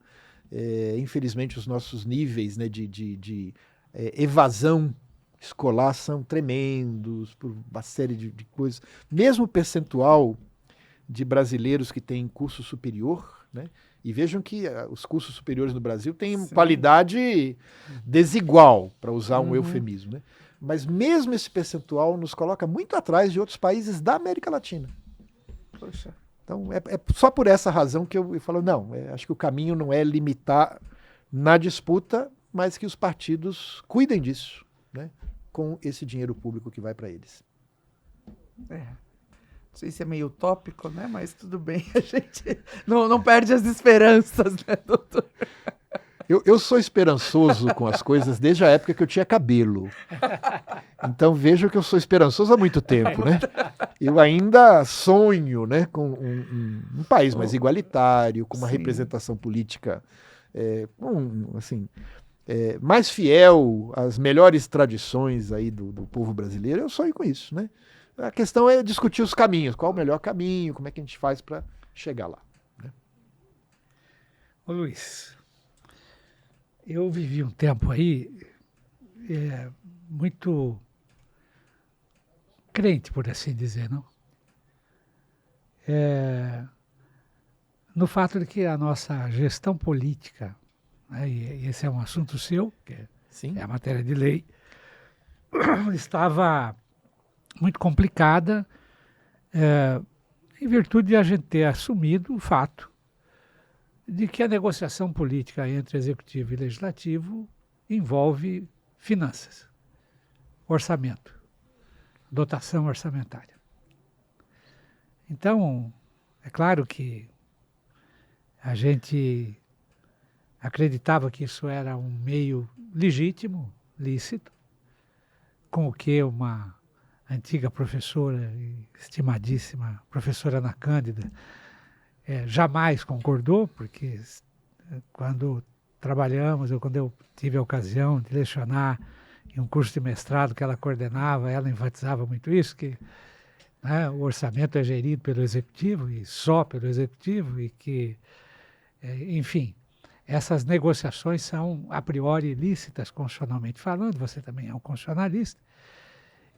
infelizmente os nossos níveis, né, de evasão escolar são tremendos, por uma série de coisas. Mesmo o percentual de brasileiros que têm curso superior, né? E vejam que os cursos superiores no Brasil têm qualidade desigual, para usar um eufemismo, né? Mas mesmo esse percentual nos coloca muito atrás de outros países da América Latina. Poxa. Então, é só por essa razão que eu falo, não, acho que o caminho não é limitar na disputa, mas que os partidos cuidem disso, né? Com esse dinheiro público que vai para eles. Não sei se é meio utópico, né? Mas tudo bem, a gente não perde as esperanças, né, doutor? Eu sou esperançoso com as coisas desde a época que eu tinha cabelo. Então vejo que eu sou esperançoso há muito tempo, né? Eu ainda sonho, né, com um país mais igualitário, com uma representação política mais fiel às melhores tradições aí do povo brasileiro. Eu sonho com isso, né? A questão é discutir os caminhos, qual o melhor caminho, como é que a gente faz para chegar lá. Né? Ô Luiz, eu vivi um tempo aí muito crente, por assim dizer, não? No fato de que a nossa gestão política, né, e esse é um assunto seu, que é a matéria de lei, estava muito complicada, em virtude de a gente ter assumido o fato de que a negociação política entre executivo e legislativo envolve finanças, orçamento, dotação orçamentária. Então, é claro que a gente acreditava que isso era um meio legítimo, lícito, com o que uma antiga professora, estimadíssima professora Ana Cândida, jamais concordou, porque quando eu tive a ocasião de lecionar em um curso de mestrado que ela coordenava, ela enfatizava muito isso, que o orçamento é gerido pelo executivo e só pelo executivo, e que, enfim, essas negociações são a priori lícitas constitucionalmente falando, você também é um constitucionalista,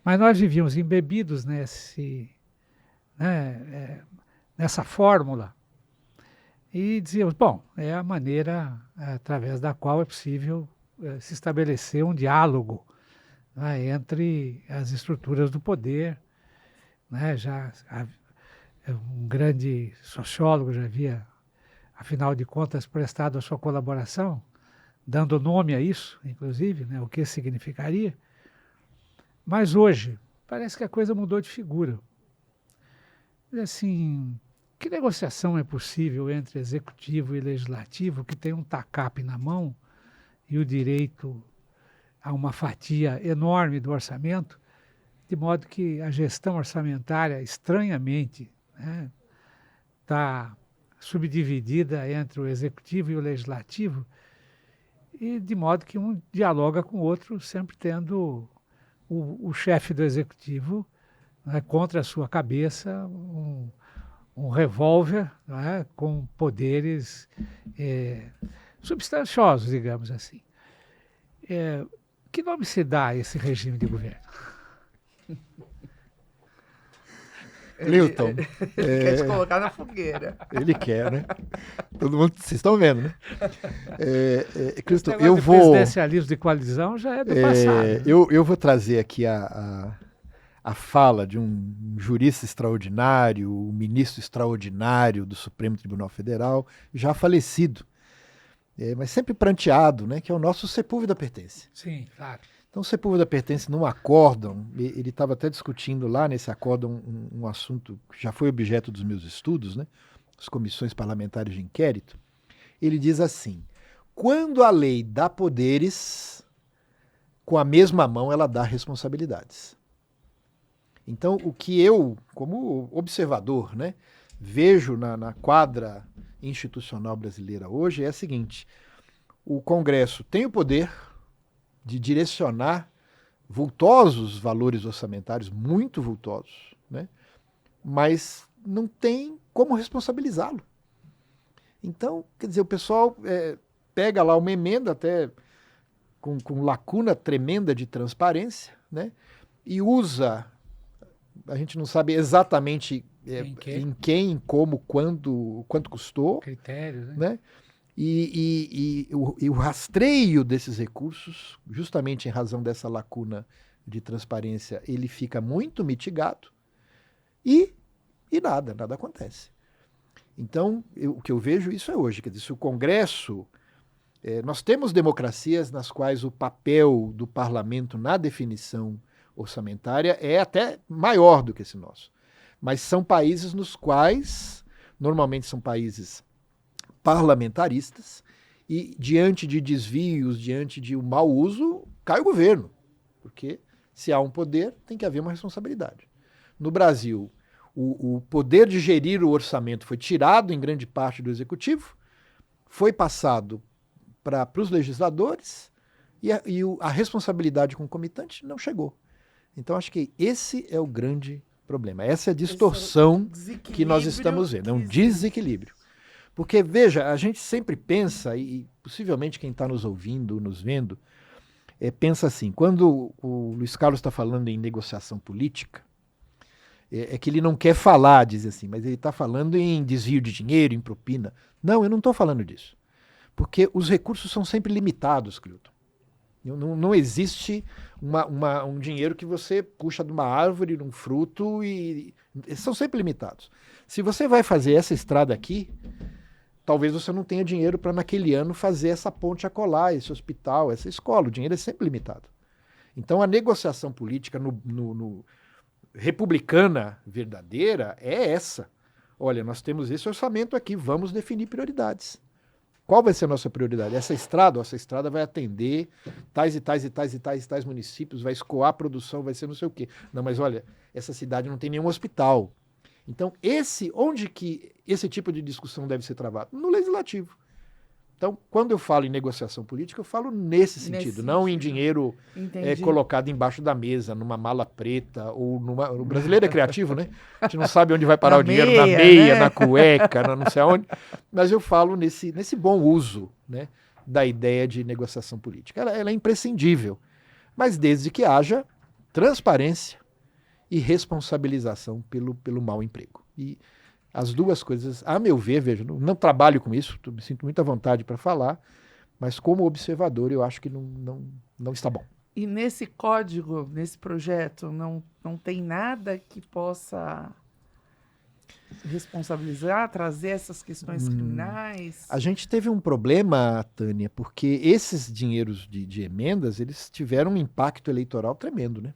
mas nós vivíamos embebidos nessa fórmula e dizíamos, bom, é a maneira através da qual é possível se estabelecer um diálogo né, entre as estruturas do poder, né? Um grande sociólogo já havia, afinal de contas, prestado a sua colaboração, dando nome a isso, inclusive, né, o que significaria. Mas hoje, parece que a coisa mudou de figura. Assim, que negociação é possível entre executivo e legislativo que tem um tacape na mão e o direito a uma fatia enorme do orçamento, de modo que a gestão orçamentária, estranhamente, está subdividida entre o executivo e o legislativo, e de modo que um dialoga com o outro, sempre tendo o chefe do executivo, né, contra a sua cabeça um revólver, né, com poderes substanciosos, digamos assim. Que nome se dá a esse regime de governo? Clilton. Ele quer te colocar na fogueira. Ele quer, né? Todo mundo, vocês estão vendo, né? Clilton, eu vou... presidencialismo de coalizão já é do passado. Né? Eu vou trazer aqui a fala de um jurista extraordinário, um ministro extraordinário do Supremo Tribunal Federal, já falecido, mas sempre pranteado, né? Que é o nosso Sepúlveda Pertence. Sim, claro. Então, o Sepúlveda Pertence num acórdão, ele estava até discutindo lá nesse acórdão um assunto que já foi objeto dos meus estudos, né? As comissões parlamentares de inquérito. Ele diz assim: quando a lei dá poderes, com a mesma mão ela dá responsabilidades. Então, o que eu, como observador, né, vejo na quadra institucional brasileira hoje é a seguinte: o Congresso tem o poder de direcionar vultosos valores orçamentários, muito vultosos, né? Mas não tem como responsabilizá-lo. Então, quer dizer, o pessoal pega lá uma emenda até com lacuna tremenda de transparência, né? E usa, a gente não sabe exatamente em quem, como, quanto custou. Critérios, né? E o rastreio desses recursos, justamente em razão dessa lacuna de transparência, ele fica muito mitigado e nada acontece. Então, o que eu vejo isso é hoje. Quer dizer, se o Congresso... nós temos democracias nas quais o papel do parlamento na definição orçamentária é até maior do que esse nosso. Mas são países nos quais, normalmente são países parlamentaristas, e diante de desvios, diante de um mau uso, cai o governo. Porque se há um poder, tem que haver uma responsabilidade. No Brasil, o poder de gerir o orçamento foi tirado em grande parte do executivo, foi passado para os legisladores e a responsabilidade concomitante não chegou. Então, acho que esse é o grande problema. Essa é a distorção que nós estamos vendo. É um desequilíbrio. Porque, veja, a gente sempre pensa, e possivelmente quem está nos ouvindo, nos vendo, pensa assim, quando o Luiz Carlos está falando em negociação política, é que ele não quer falar, diz assim, mas ele está falando em desvio de dinheiro, em propina. Não, eu não estou falando disso. Porque os recursos são sempre limitados, Clilton. Não existe um dinheiro que você puxa de uma árvore, de um fruto, e são sempre limitados. Se você vai fazer essa estrada aqui, talvez você não tenha dinheiro para naquele ano fazer essa ponte a colar, esse hospital, essa escola. O dinheiro é sempre limitado. Então a negociação política republicana verdadeira é essa. Olha, nós temos esse orçamento aqui, vamos definir prioridades. Qual vai ser a nossa prioridade? Essa estrada vai atender tais e tais e tais e tais e tais municípios, vai escoar a produção, vai ser não sei o quê. Não, mas olha, essa cidade não tem nenhum hospital. Então, onde que esse tipo de discussão deve ser travado? No legislativo. Então, quando eu falo em negociação política, eu falo nesse sentido, não em dinheiro colocado embaixo da mesa, numa mala preta, ou o brasileiro é criativo, né? A gente não sabe onde vai parar o dinheiro, na meia, né? Na cueca, não sei aonde. Mas eu falo nesse bom uso, né, da ideia de negociação política. Ela é imprescindível, mas desde que haja transparência e responsabilização pelo mau emprego. E as duas coisas, a meu ver, veja, não trabalho com isso, me sinto muita vontade para falar, mas como observador eu acho que não está bom. E nesse código, nesse projeto, não tem nada que possa responsabilizar, trazer essas questões criminais? A gente teve um problema, Tânia, porque esses dinheiros de emendas, eles tiveram um impacto eleitoral tremendo, né?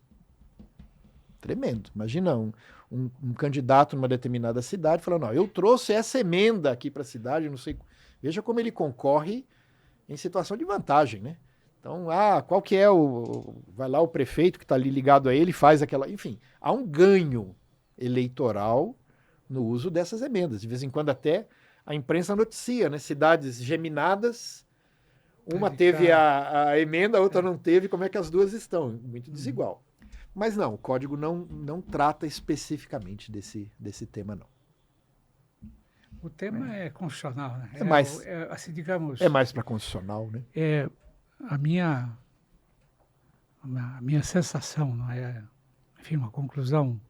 Tremendo. Imagina um candidato numa determinada cidade falando, não, eu trouxe essa emenda aqui para a cidade, não sei. Veja como ele concorre em situação de vantagem, né? Então, qual que é vai lá o prefeito que está ali ligado a ele, faz aquela... Enfim, há um ganho eleitoral no uso dessas emendas. De vez em quando até a imprensa noticia, né? Cidades geminadas, uma teve a emenda, a outra não teve, como é que as duas estão? Muito desigual. Mas não, o código não trata especificamente desse tema, não. O tema é constitucional, né? Assim, digamos, é mais para constitucional, né? A minha sensação, não é, enfim, uma conclusão,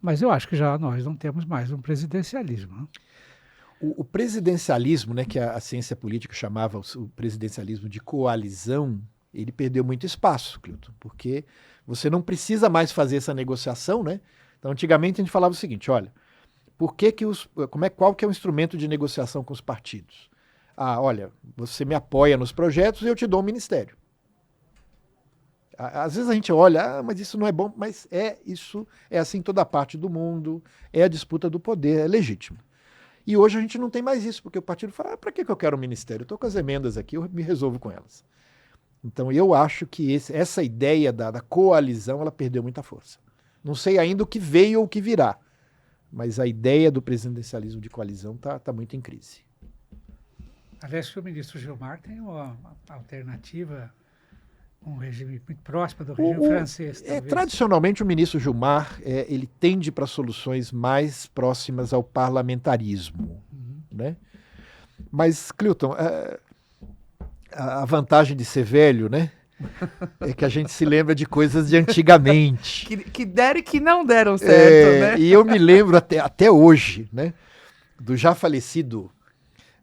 mas eu acho que já nós não temos mais um presidencialismo. Né? O presidencialismo, né, que a ciência política chamava o presidencialismo de coalizão, ele perdeu muito espaço, Cleuton, porque você não precisa mais fazer essa negociação, né? Então, antigamente a gente falava o seguinte, olha, qual que é o instrumento de negociação com os partidos? Olha, você me apoia nos projetos e eu te dou um ministério. Às vezes a gente olha, mas isso não é bom, mas isso é assim em toda parte do mundo, é a disputa do poder, é legítimo. E hoje a gente não tem mais isso, porque o partido fala, para que eu quero um ministério? Eu estou com as emendas aqui, eu me resolvo com elas. Então eu acho que essa ideia da coalizão, ela perdeu muita força. Não sei ainda o que veio ou o que virá, mas a ideia do presidencialismo de coalizão está muito em crise. Aliás, o ministro Gilmar tem uma alternativa, um regime muito próximo do regime francês. Tradicionalmente, o ministro Gilmar ele tende para soluções mais próximas ao parlamentarismo. Né? Mas, Cleuton, a vantagem de ser velho, né? É que a gente se lembra de coisas de antigamente. que deram e que não deram certo, né? E eu me lembro até hoje, né? Do já falecido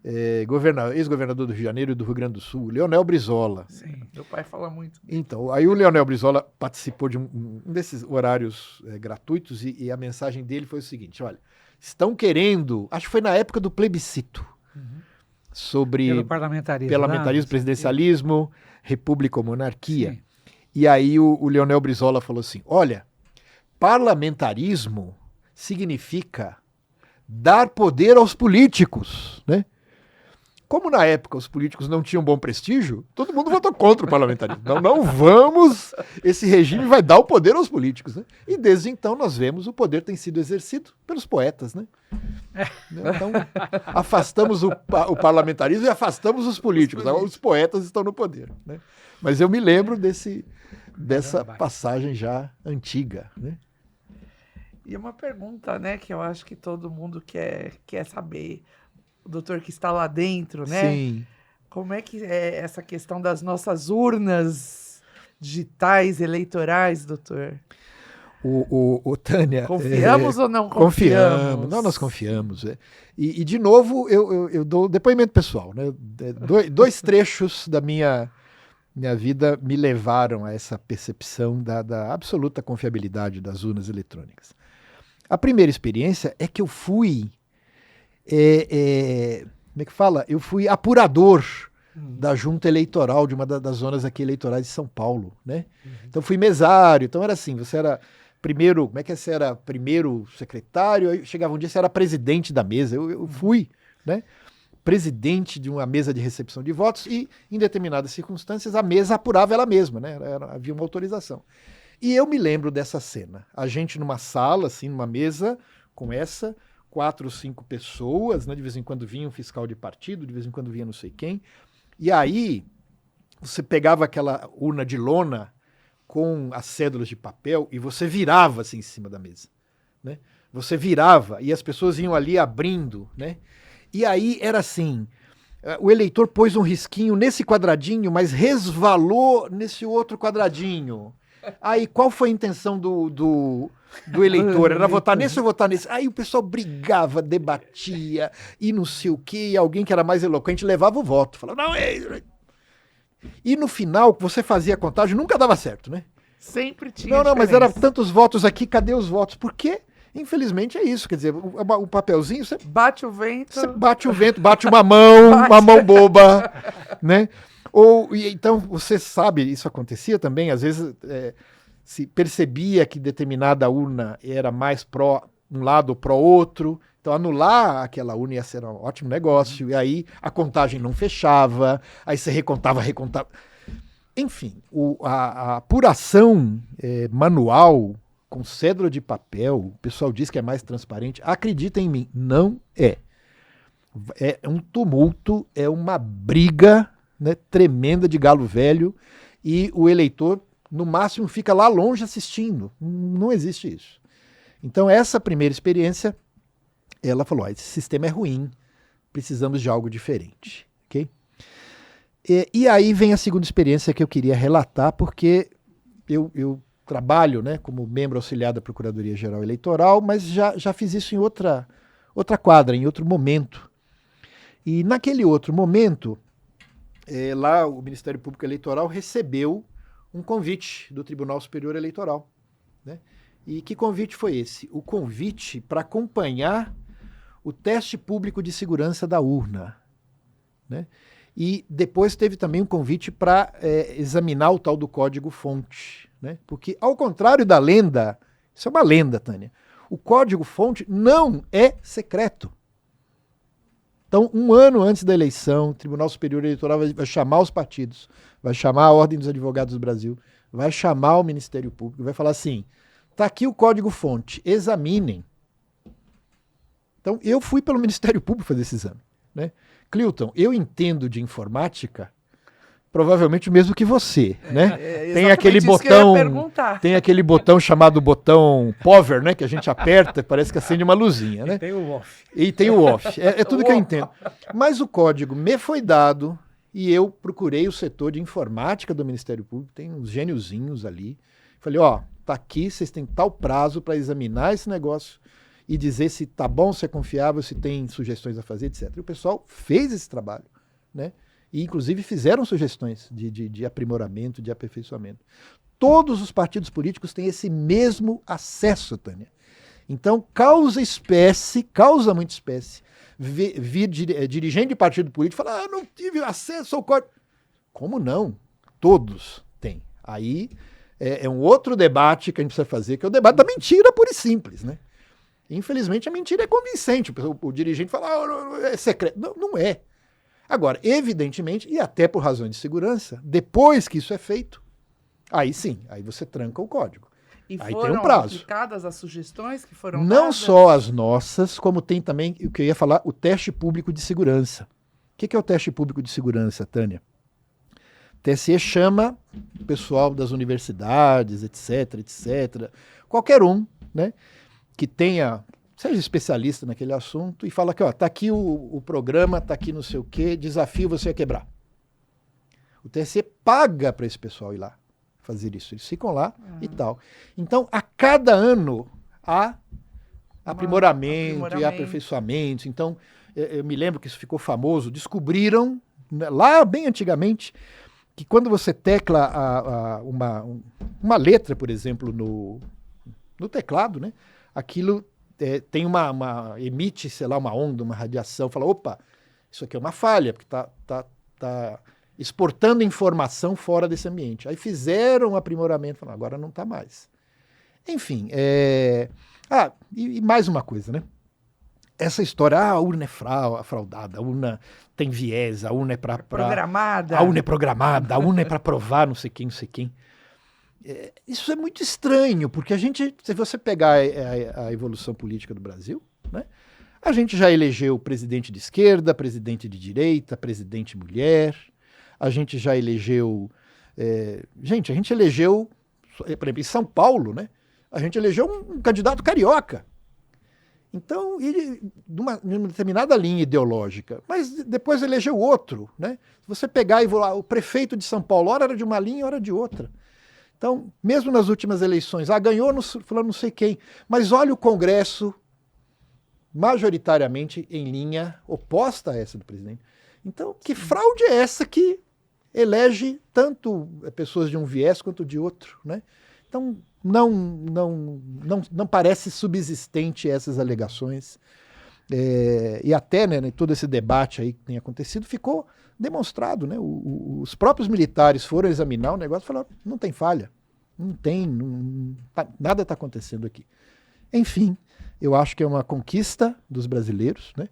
ex-governador do Rio de Janeiro e do Rio Grande do Sul, Leonel Brizola. Sim, meu pai fala muito. Então, aí o Leonel Brizola participou de um desses horários gratuitos e a mensagem dele foi o seguinte, olha, estão querendo, acho que foi na época do plebiscito, sobre pelo parlamentarismo, presidencialismo, república ou monarquia. Sim. E aí o Leonel Brizola falou assim, olha, parlamentarismo significa dar poder aos políticos, né? Como na época os políticos não tinham bom prestígio, todo mundo votou contra o parlamentarismo. Não vamos, esse regime vai dar o poder aos políticos. Né? E desde então nós vemos o poder tem sido exercido pelos poetas. Né? Então afastamos o parlamentarismo e afastamos os políticos. Os poetas estão no poder. Né? Mas eu me lembro dessa passagem já antiga. Né? E uma pergunta, né, que eu acho que todo mundo quer saber... O doutor que está lá dentro, né? Sim. Como é que é essa questão das nossas urnas digitais, eleitorais, doutor? Tânia... Confiamos ou não confiamos? Não, nós confiamos. E de novo, eu dou depoimento pessoal. Né? Dois trechos da minha vida me levaram a essa percepção da absoluta confiabilidade das urnas eletrônicas. A primeira experiência é que eu fui... como é que fala? Eu fui apurador da junta eleitoral de uma das zonas aqui eleitorais de São Paulo, né? Então fui mesário, então era assim, você era primeiro, como é que você era primeiro secretário, aí chegava um dia você era presidente da mesa, eu fui, né? Presidente de uma mesa de recepção de votos e em determinadas circunstâncias a mesa apurava ela mesma, né? Havia uma autorização. E eu me lembro dessa cena, a gente numa sala, assim, numa mesa com 4 ou 5 pessoas, né? De vez em quando vinha um fiscal de partido, de vez em quando vinha não sei quem, e aí você pegava aquela urna de lona com as cédulas de papel e você virava assim em cima da mesa, né? Você virava e as pessoas iam ali abrindo, né? E aí era assim, o eleitor pôs um risquinho nesse quadradinho, mas resvalou nesse outro quadradinho. Aí qual foi a intenção do eleitor? Era votar nesse ou votar nesse? Aí o pessoal brigava, debatia e não sei o quê, e alguém que era mais eloquente levava o voto. Falava, não, E no final, você fazia a contagem, nunca dava certo, né? Sempre tinha Não, mas diferença. era tantos votos aqui, cadê os votos? Por quê? Infelizmente é isso, quer dizer, o papelzinho, você Bate o vento. bate o vento, bate uma mão boba, né? Então, você sabe, isso acontecia também, às vezes se percebia que determinada urna era mais pró um lado ou pró outro, então anular aquela urna ia ser um ótimo negócio, e aí a contagem não fechava, aí você recontava. Enfim, a apuração manual com cédula de papel, o pessoal diz que é mais transparente, acredita em mim, não é. É um tumulto, é uma briga, né, tremenda de galo velho, e o eleitor, no máximo, fica lá longe assistindo. Não existe isso. Então, essa primeira experiência, ela falou, esse sistema é ruim, precisamos de algo diferente. Okay? E aí vem a segunda experiência que eu queria relatar, porque eu trabalho, né, como membro auxiliar da Procuradoria-Geral Eleitoral, mas já fiz isso em outra quadra, em outro momento. E naquele outro momento, lá o Ministério Público Eleitoral recebeu um convite do Tribunal Superior Eleitoral. Né? E que convite foi esse? O convite para acompanhar o teste público de segurança da urna. Né? E depois teve também um convite para examinar o tal do código-fonte. Né? Porque, ao contrário da lenda, isso é uma lenda, Tânia, o código-fonte não é secreto. Então, um ano antes da eleição, o Tribunal Superior Eleitoral vai chamar os partidos, vai chamar a Ordem dos Advogados do Brasil, vai chamar o Ministério Público, vai falar assim, está aqui o código-fonte, examinem. Então, eu fui pelo Ministério Público fazer esse exame. Né? Clilton, eu entendo de informática provavelmente o mesmo que você, né? Tem aquele botão, tem aquele botão chamado botão power, né? Que a gente aperta, parece que acende uma luzinha, né? E tem o off. É tudo que eu entendo. Mas o código me foi dado e eu procurei o setor de informática do Ministério Público, tem uns gêniozinhos ali. Falei, tá aqui, vocês têm tal prazo para examinar esse negócio e dizer se tá bom, se é confiável, se tem sugestões a fazer, etc. E o pessoal fez esse trabalho, né? E, inclusive, fizeram sugestões de aprimoramento, de aperfeiçoamento. Todos os partidos políticos têm esse mesmo acesso, Tânia. Então, causa muita espécie, vir dirigente de partido político falar, não tive acesso ao código. Como não? Todos têm. Aí é um outro debate que a gente precisa fazer, que é o debate da mentira pura e simples, né? Infelizmente, a mentira é convincente. O dirigente fala, é secreto. Não é. Agora, evidentemente, e até por razões de segurança, depois que isso é feito, aí sim, aí você tranca o código. E aí foram tem um prazo. aplicadas as sugestões que foram Não dadas? só as nossas, como tem também, o que eu ia falar, o teste público de segurança. O que é o teste público de segurança, Tânia? O TSE chama o pessoal das universidades, etc., qualquer um, né, que tenha... seja especialista naquele assunto e fala que, tá aqui o programa, tá aqui não sei o quê, desafio você a quebrar. O TSE paga para esse pessoal ir lá fazer isso. Eles ficam lá e tal. Então, a cada ano há aprimoramento e aperfeiçoamento. Então, eu me lembro que isso ficou famoso. Descobriram, né, lá bem antigamente, que quando você tecla uma letra, por exemplo, no teclado, né, aquilo... tem emite, sei lá, uma onda, uma radiação, fala, opa, isso aqui é uma falha, porque tá exportando informação fora desse ambiente. Aí fizeram um aprimoramento, falaram, agora não está mais. Enfim, e mais uma coisa, né? Essa história, a urna é fraudada, a urna tem viés, a urna é para... programada. A urna é programada, a urna é para provar não sei quem. Isso é muito estranho, porque se você pegar a evolução política do Brasil, né, a gente já elegeu presidente de esquerda, presidente de direita, presidente mulher, a gente já elegeu... a gente elegeu, por exemplo, em São Paulo, né, a gente elegeu um candidato carioca. Então, numa determinada linha ideológica, mas depois elegeu outro. Né? Se você pegar o prefeito de São Paulo, ora era de uma linha, ora de outra. Então, mesmo nas últimas eleições, ganhou falando não sei quem, mas olha o Congresso majoritariamente em linha oposta a essa do presidente. Então, que fraude é essa que elege tanto pessoas de um viés quanto de outro, né? Então, não parece subsistente essas alegações. E até, né, todo esse debate aí que tem acontecido, ficou demonstrado, né? Os próprios militares foram examinar o negócio e falaram, não tem falha, nada está acontecendo aqui. Enfim, eu acho que é uma conquista dos brasileiros, né?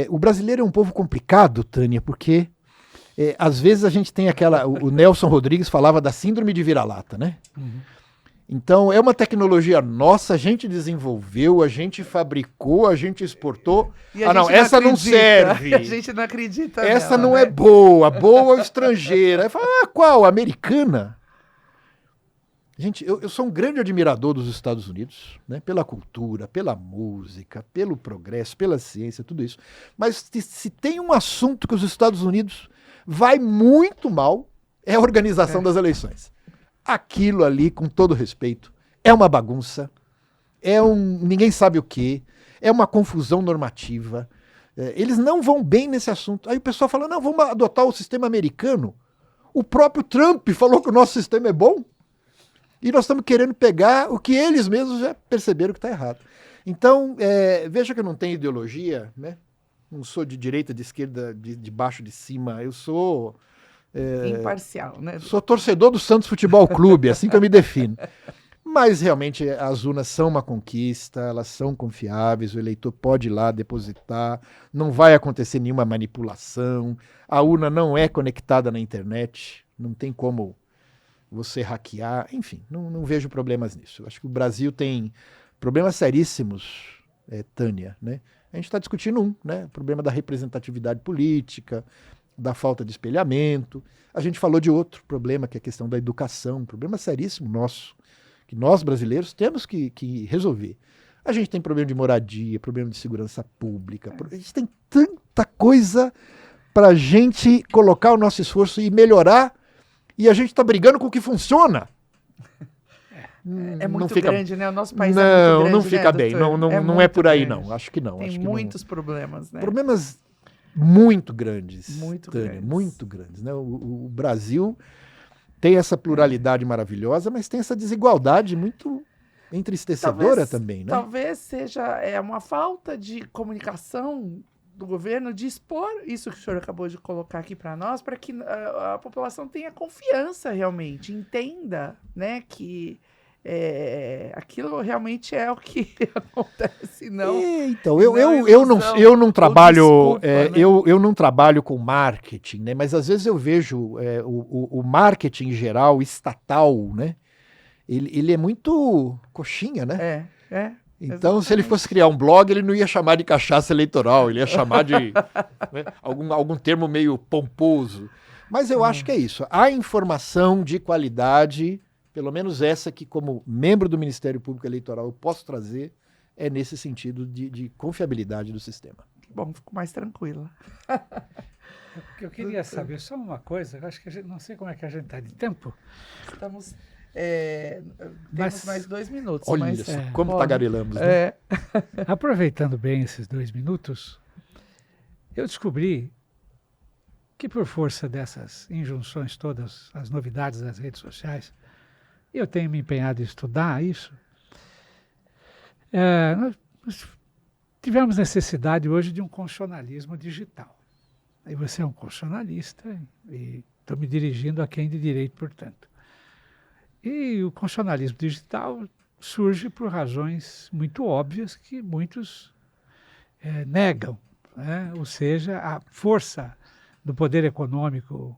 O brasileiro é um povo complicado, Tânia, porque às vezes a gente tem o Nelson Rodrigues falava da síndrome de vira-lata, né? Uhum. Então, é uma tecnologia nossa, a gente desenvolveu, a gente fabricou, a gente exportou. Não, essa não serve. A gente não acredita essa nela, não né? é boa é estrangeira. Aí fala, qual? Americana? Gente, eu sou um grande admirador dos Estados Unidos, né? Pela cultura, pela música, pelo progresso, pela ciência, tudo isso. Mas se tem um assunto que os Estados Unidos vai muito mal, é a organização das eleições. Aquilo ali, com todo respeito, é uma bagunça, ninguém sabe o quê, é uma confusão normativa. Eles não vão bem nesse assunto. Aí o pessoal fala, não, vamos adotar o sistema americano. O próprio Trump falou que o nosso sistema é bom. E nós estamos querendo pegar o que eles mesmos já perceberam que está errado. Então, veja que eu não tenho ideologia, né? Não sou de direita, de esquerda, de baixo, de cima. Eu sou... imparcial, né? Sou torcedor do Santos Futebol Clube, assim que eu me defino. Mas realmente as urnas são uma conquista, elas são confiáveis, o eleitor pode ir lá depositar, não vai acontecer nenhuma manipulação, a urna não é conectada na internet, não tem como você hackear, enfim, não vejo problemas nisso. Eu acho que o Brasil tem problemas seríssimos, Tânia, né? A gente está discutindo né? O problema da representatividade política, da falta de espelhamento. A gente falou de outro problema, que é a questão da educação, um problema seríssimo nosso, que nós brasileiros temos que resolver. A gente tem problema de moradia, problema de segurança pública, a gente tem tanta coisa para a gente colocar o nosso esforço e melhorar, e a gente está brigando com o que funciona. É muito grande, né? O nosso país não, é muito grande, não fica né, bem, doutor? não é por aí grande. não, acho que não. Tem acho muitos que problemas, né? Problemas muito grandes, Muito Tânia, grandes. muito grandes. Né? O Brasil tem essa pluralidade maravilhosa, mas tem essa desigualdade muito entristecedora também, né? Talvez seja uma falta de comunicação do governo de expor isso que o senhor acabou de colocar aqui para nós, para que a população tenha confiança realmente, entenda, né, que aquilo realmente é o que acontece, não. Então, eu não trabalho, desculpa, né? eu não trabalho com marketing, né? Mas às vezes eu vejo o marketing em geral, estatal, né? Ele é muito coxinha, né? Então, se ele fosse criar um blog, ele não ia chamar de cachaça eleitoral, ele ia chamar de né, algum termo meio pomposo. Mas eu acho que é isso. A informação de qualidade, pelo menos essa que, como membro do Ministério Público Eleitoral, eu posso trazer, é nesse sentido de confiabilidade do sistema. Bom, fico mais tranquila. Eu queria saber só uma coisa, eu acho que não sei como é que a gente está de tempo. Temos temos mais 2 minutos. Olha mas, só, como tagarelamos, né? Aproveitando bem esses 2 minutos, eu descobri que por força dessas injunções todas, as novidades das redes sociais, eu tenho me empenhado em estudar isso. Nós tivemos necessidade hoje de um constitucionalismo digital. Aí você é um constitucionalista e estou me dirigindo a quem de direito, portanto. E o constitucionalismo digital surge por razões muito óbvias que muitos negam, né? Ou seja, a força do poder econômico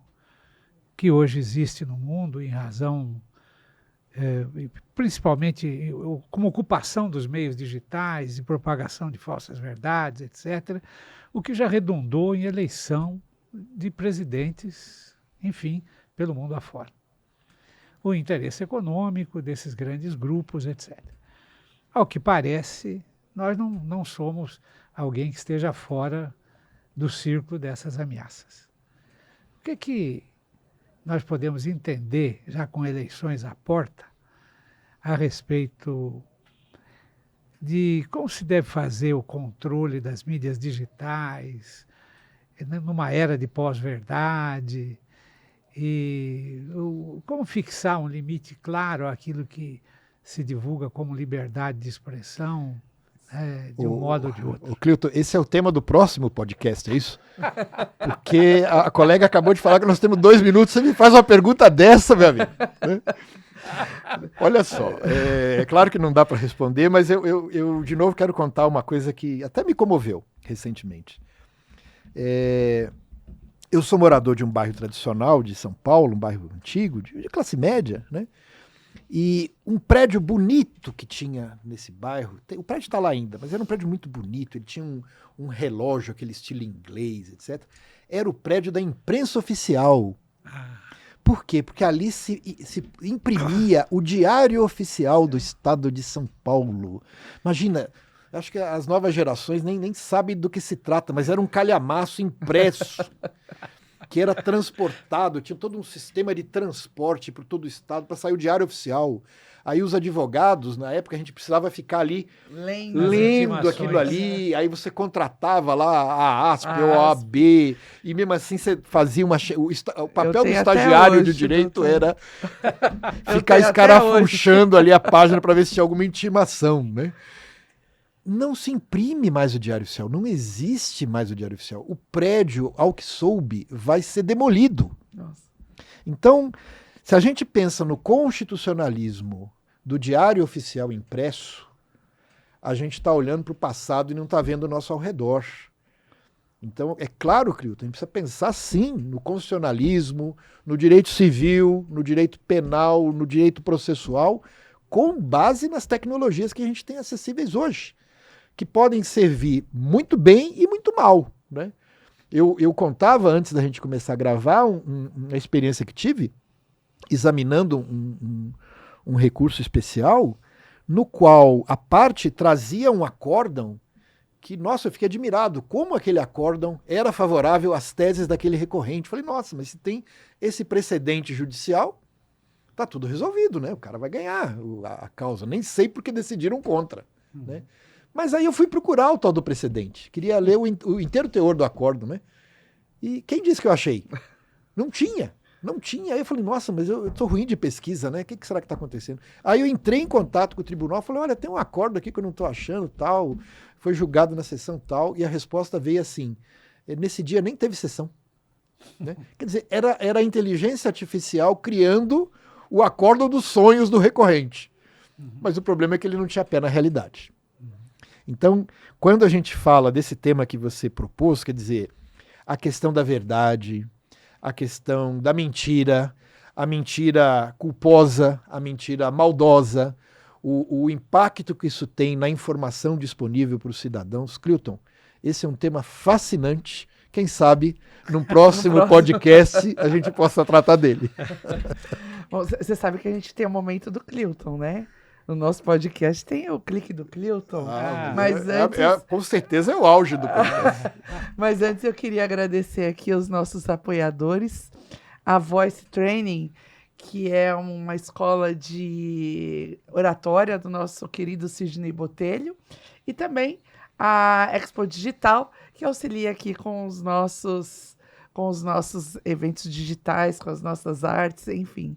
que hoje existe no mundo em razão, principalmente como ocupação dos meios digitais e propagação de falsas verdades, etc., o que já redundou em eleição de presidentes, enfim, pelo mundo afora. O interesse econômico desses grandes grupos, etc. Ao que parece, nós não somos alguém que esteja fora do círculo dessas ameaças. O que nós podemos entender, já com eleições à porta, a respeito de como se deve fazer o controle das mídias digitais, numa era de pós-verdade, E como fixar um limite claro àquilo que se divulga como liberdade de expressão, de um modo ou de outro? Clilton, esse é o tema do próximo podcast, é isso? Porque a colega acabou de falar que nós temos 2 minutos, você me faz uma pergunta dessa, meu amigo. Olha só, é claro que não dá para responder, mas eu de novo quero contar uma coisa que até me comoveu recentemente. Eu sou morador de um bairro tradicional de São Paulo, um bairro antigo, de classe média, né? E um prédio bonito que tinha nesse bairro, o prédio está lá ainda, mas era um prédio muito bonito, ele tinha um relógio, aquele estilo inglês, etc. Era o prédio da imprensa oficial. Por quê? Porque ali se imprimia o Diário Oficial do Estado de São Paulo. Imagina, acho que as novas gerações nem sabem do que se trata, mas era um calhamaço impresso que era transportado, tinha todo um sistema de transporte por todo o estado para sair o Diário Oficial. Aí os advogados, na época, a gente precisava ficar ali lendo aquilo ali, aí você contratava lá a ASP ou a OAB, e mesmo assim você fazia o papel do estagiário de direito era ficar escarafunchando ali a página para ver se tinha alguma intimação, né? Não se imprime mais o Diário Oficial, não existe mais o Diário Oficial. O prédio, ao que soube, vai ser demolido. Nossa. Então, se a gente pensa no constitucionalismo do Diário Oficial impresso, a gente está olhando para o passado e não está vendo o nosso ao redor. Então, é claro, Clilton, a gente precisa pensar sim no constitucionalismo, no direito civil, no direito penal, no direito processual, com base nas tecnologias que a gente tem acessíveis hoje, que podem servir muito bem e muito mal, né? Eu contava, antes da gente começar a gravar, uma experiência que tive, examinando um recurso especial, no qual a parte trazia um acórdão que, nossa, eu fiquei admirado, como aquele acórdão era favorável às teses daquele recorrente. Falei, nossa, mas se tem esse precedente judicial, tá tudo resolvido, né? O cara vai ganhar a causa. Nem sei porque decidiram contra, né? Mas aí eu fui procurar o tal do precedente. Queria ler o inteiro teor do acórdão, né? E quem disse que eu achei? Não tinha. Aí eu falei, nossa, mas eu tô ruim de pesquisa, né? O que será que está acontecendo? Aí eu entrei em contato com o tribunal, falei, olha, tem um acórdão aqui que eu não estou achando, tal, foi julgado na sessão tal, e a resposta veio assim, nesse dia nem teve sessão. Né? Quer dizer, era a inteligência artificial criando o acórdão dos sonhos do recorrente. Mas o problema é que ele não tinha pé na realidade. Então, quando a gente fala desse tema que você propôs, quer dizer, a questão da verdade, a questão da mentira, a mentira culposa, a mentira maldosa, o impacto que isso tem na informação disponível para os cidadãos. Clilton, esse é um tema fascinante. Quem sabe, num próximo podcast, a gente possa tratar dele. Bom, você sabe que a gente tem o momento do Clilton, né? No nosso podcast tem o clique do Clilton. Mas antes... com certeza é o auge do podcast. Mas antes eu queria agradecer aqui aos nossos apoiadores, a Voice Training, que é uma escola de oratória do nosso querido Sidney Botelho, e também a Expo Digital, que auxilia aqui com os nossos eventos digitais, com as nossas artes, enfim.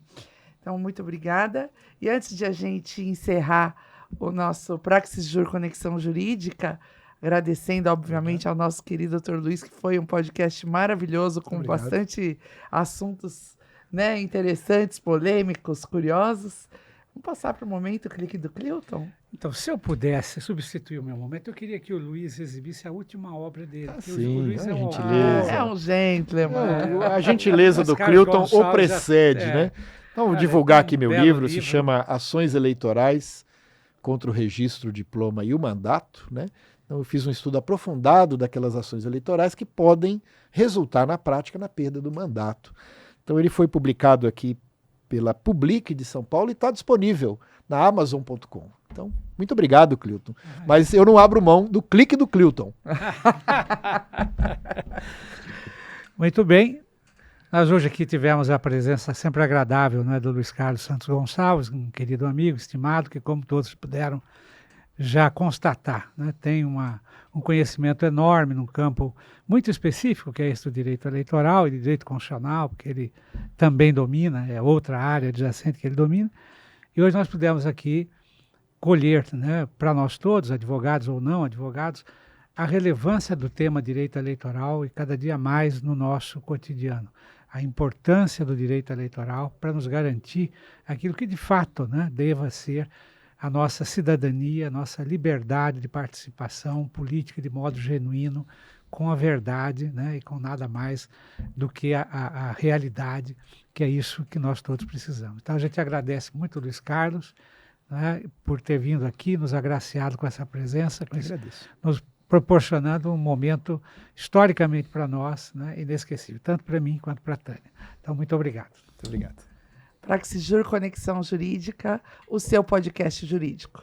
Então, muito obrigada. E antes de a gente encerrar o nosso Praxis Jur Conexão Jurídica, agradecendo, obviamente, ao nosso querido Dr. Luiz, que foi um podcast maravilhoso, com bastante assuntos, né, interessantes, polêmicos, curiosos. Vamos passar para o momento clique do Clilton? Então, se eu pudesse substituir o meu momento, eu queria que o Luiz exibisse a última obra dele. Sim, o Luiz a gentileza. É um gentleman. A gentileza do Clilton o precede, né? Então, vou divulgar aqui meu livro, se chama Ações Eleitorais contra o Registro, o Diploma e o Mandato, né? Então, eu fiz um estudo aprofundado daquelas ações eleitorais que podem resultar na prática na perda do mandato. Então, ele foi publicado aqui pela Public de São Paulo e está disponível na Amazon.com. Então, muito obrigado, Clilton. Mas eu não abro mão do clique do Clilton. Muito bem. Nós hoje aqui tivemos a presença sempre agradável, né, do Luiz Carlos Santos Gonçalves, um querido amigo, estimado, que como todos puderam já constatar, né? Tem um conhecimento enorme num campo muito específico, que é esse do direito eleitoral e do direito constitucional, porque ele também domina, é outra área adjacente que ele domina. E hoje nós pudemos aqui colher, né, para nós todos, advogados ou não advogados, a relevância do tema direito eleitoral e cada dia mais no nosso cotidiano. A importância do direito eleitoral para nos garantir aquilo que de fato, né, deva ser a nossa cidadania, a nossa liberdade de participação política de modo genuíno, com a verdade, né, e com nada mais do que a realidade, que é isso que nós todos precisamos. Então a gente agradece muito, Luiz Carlos, né, por ter vindo aqui, nos agraciado com essa presença, nos proporcionando um momento historicamente para nós, né, inesquecível, tanto para mim quanto para a Tânia. Então, muito obrigado. Muito obrigado. Praxis Jur Conexão Jurídica, o seu podcast jurídico.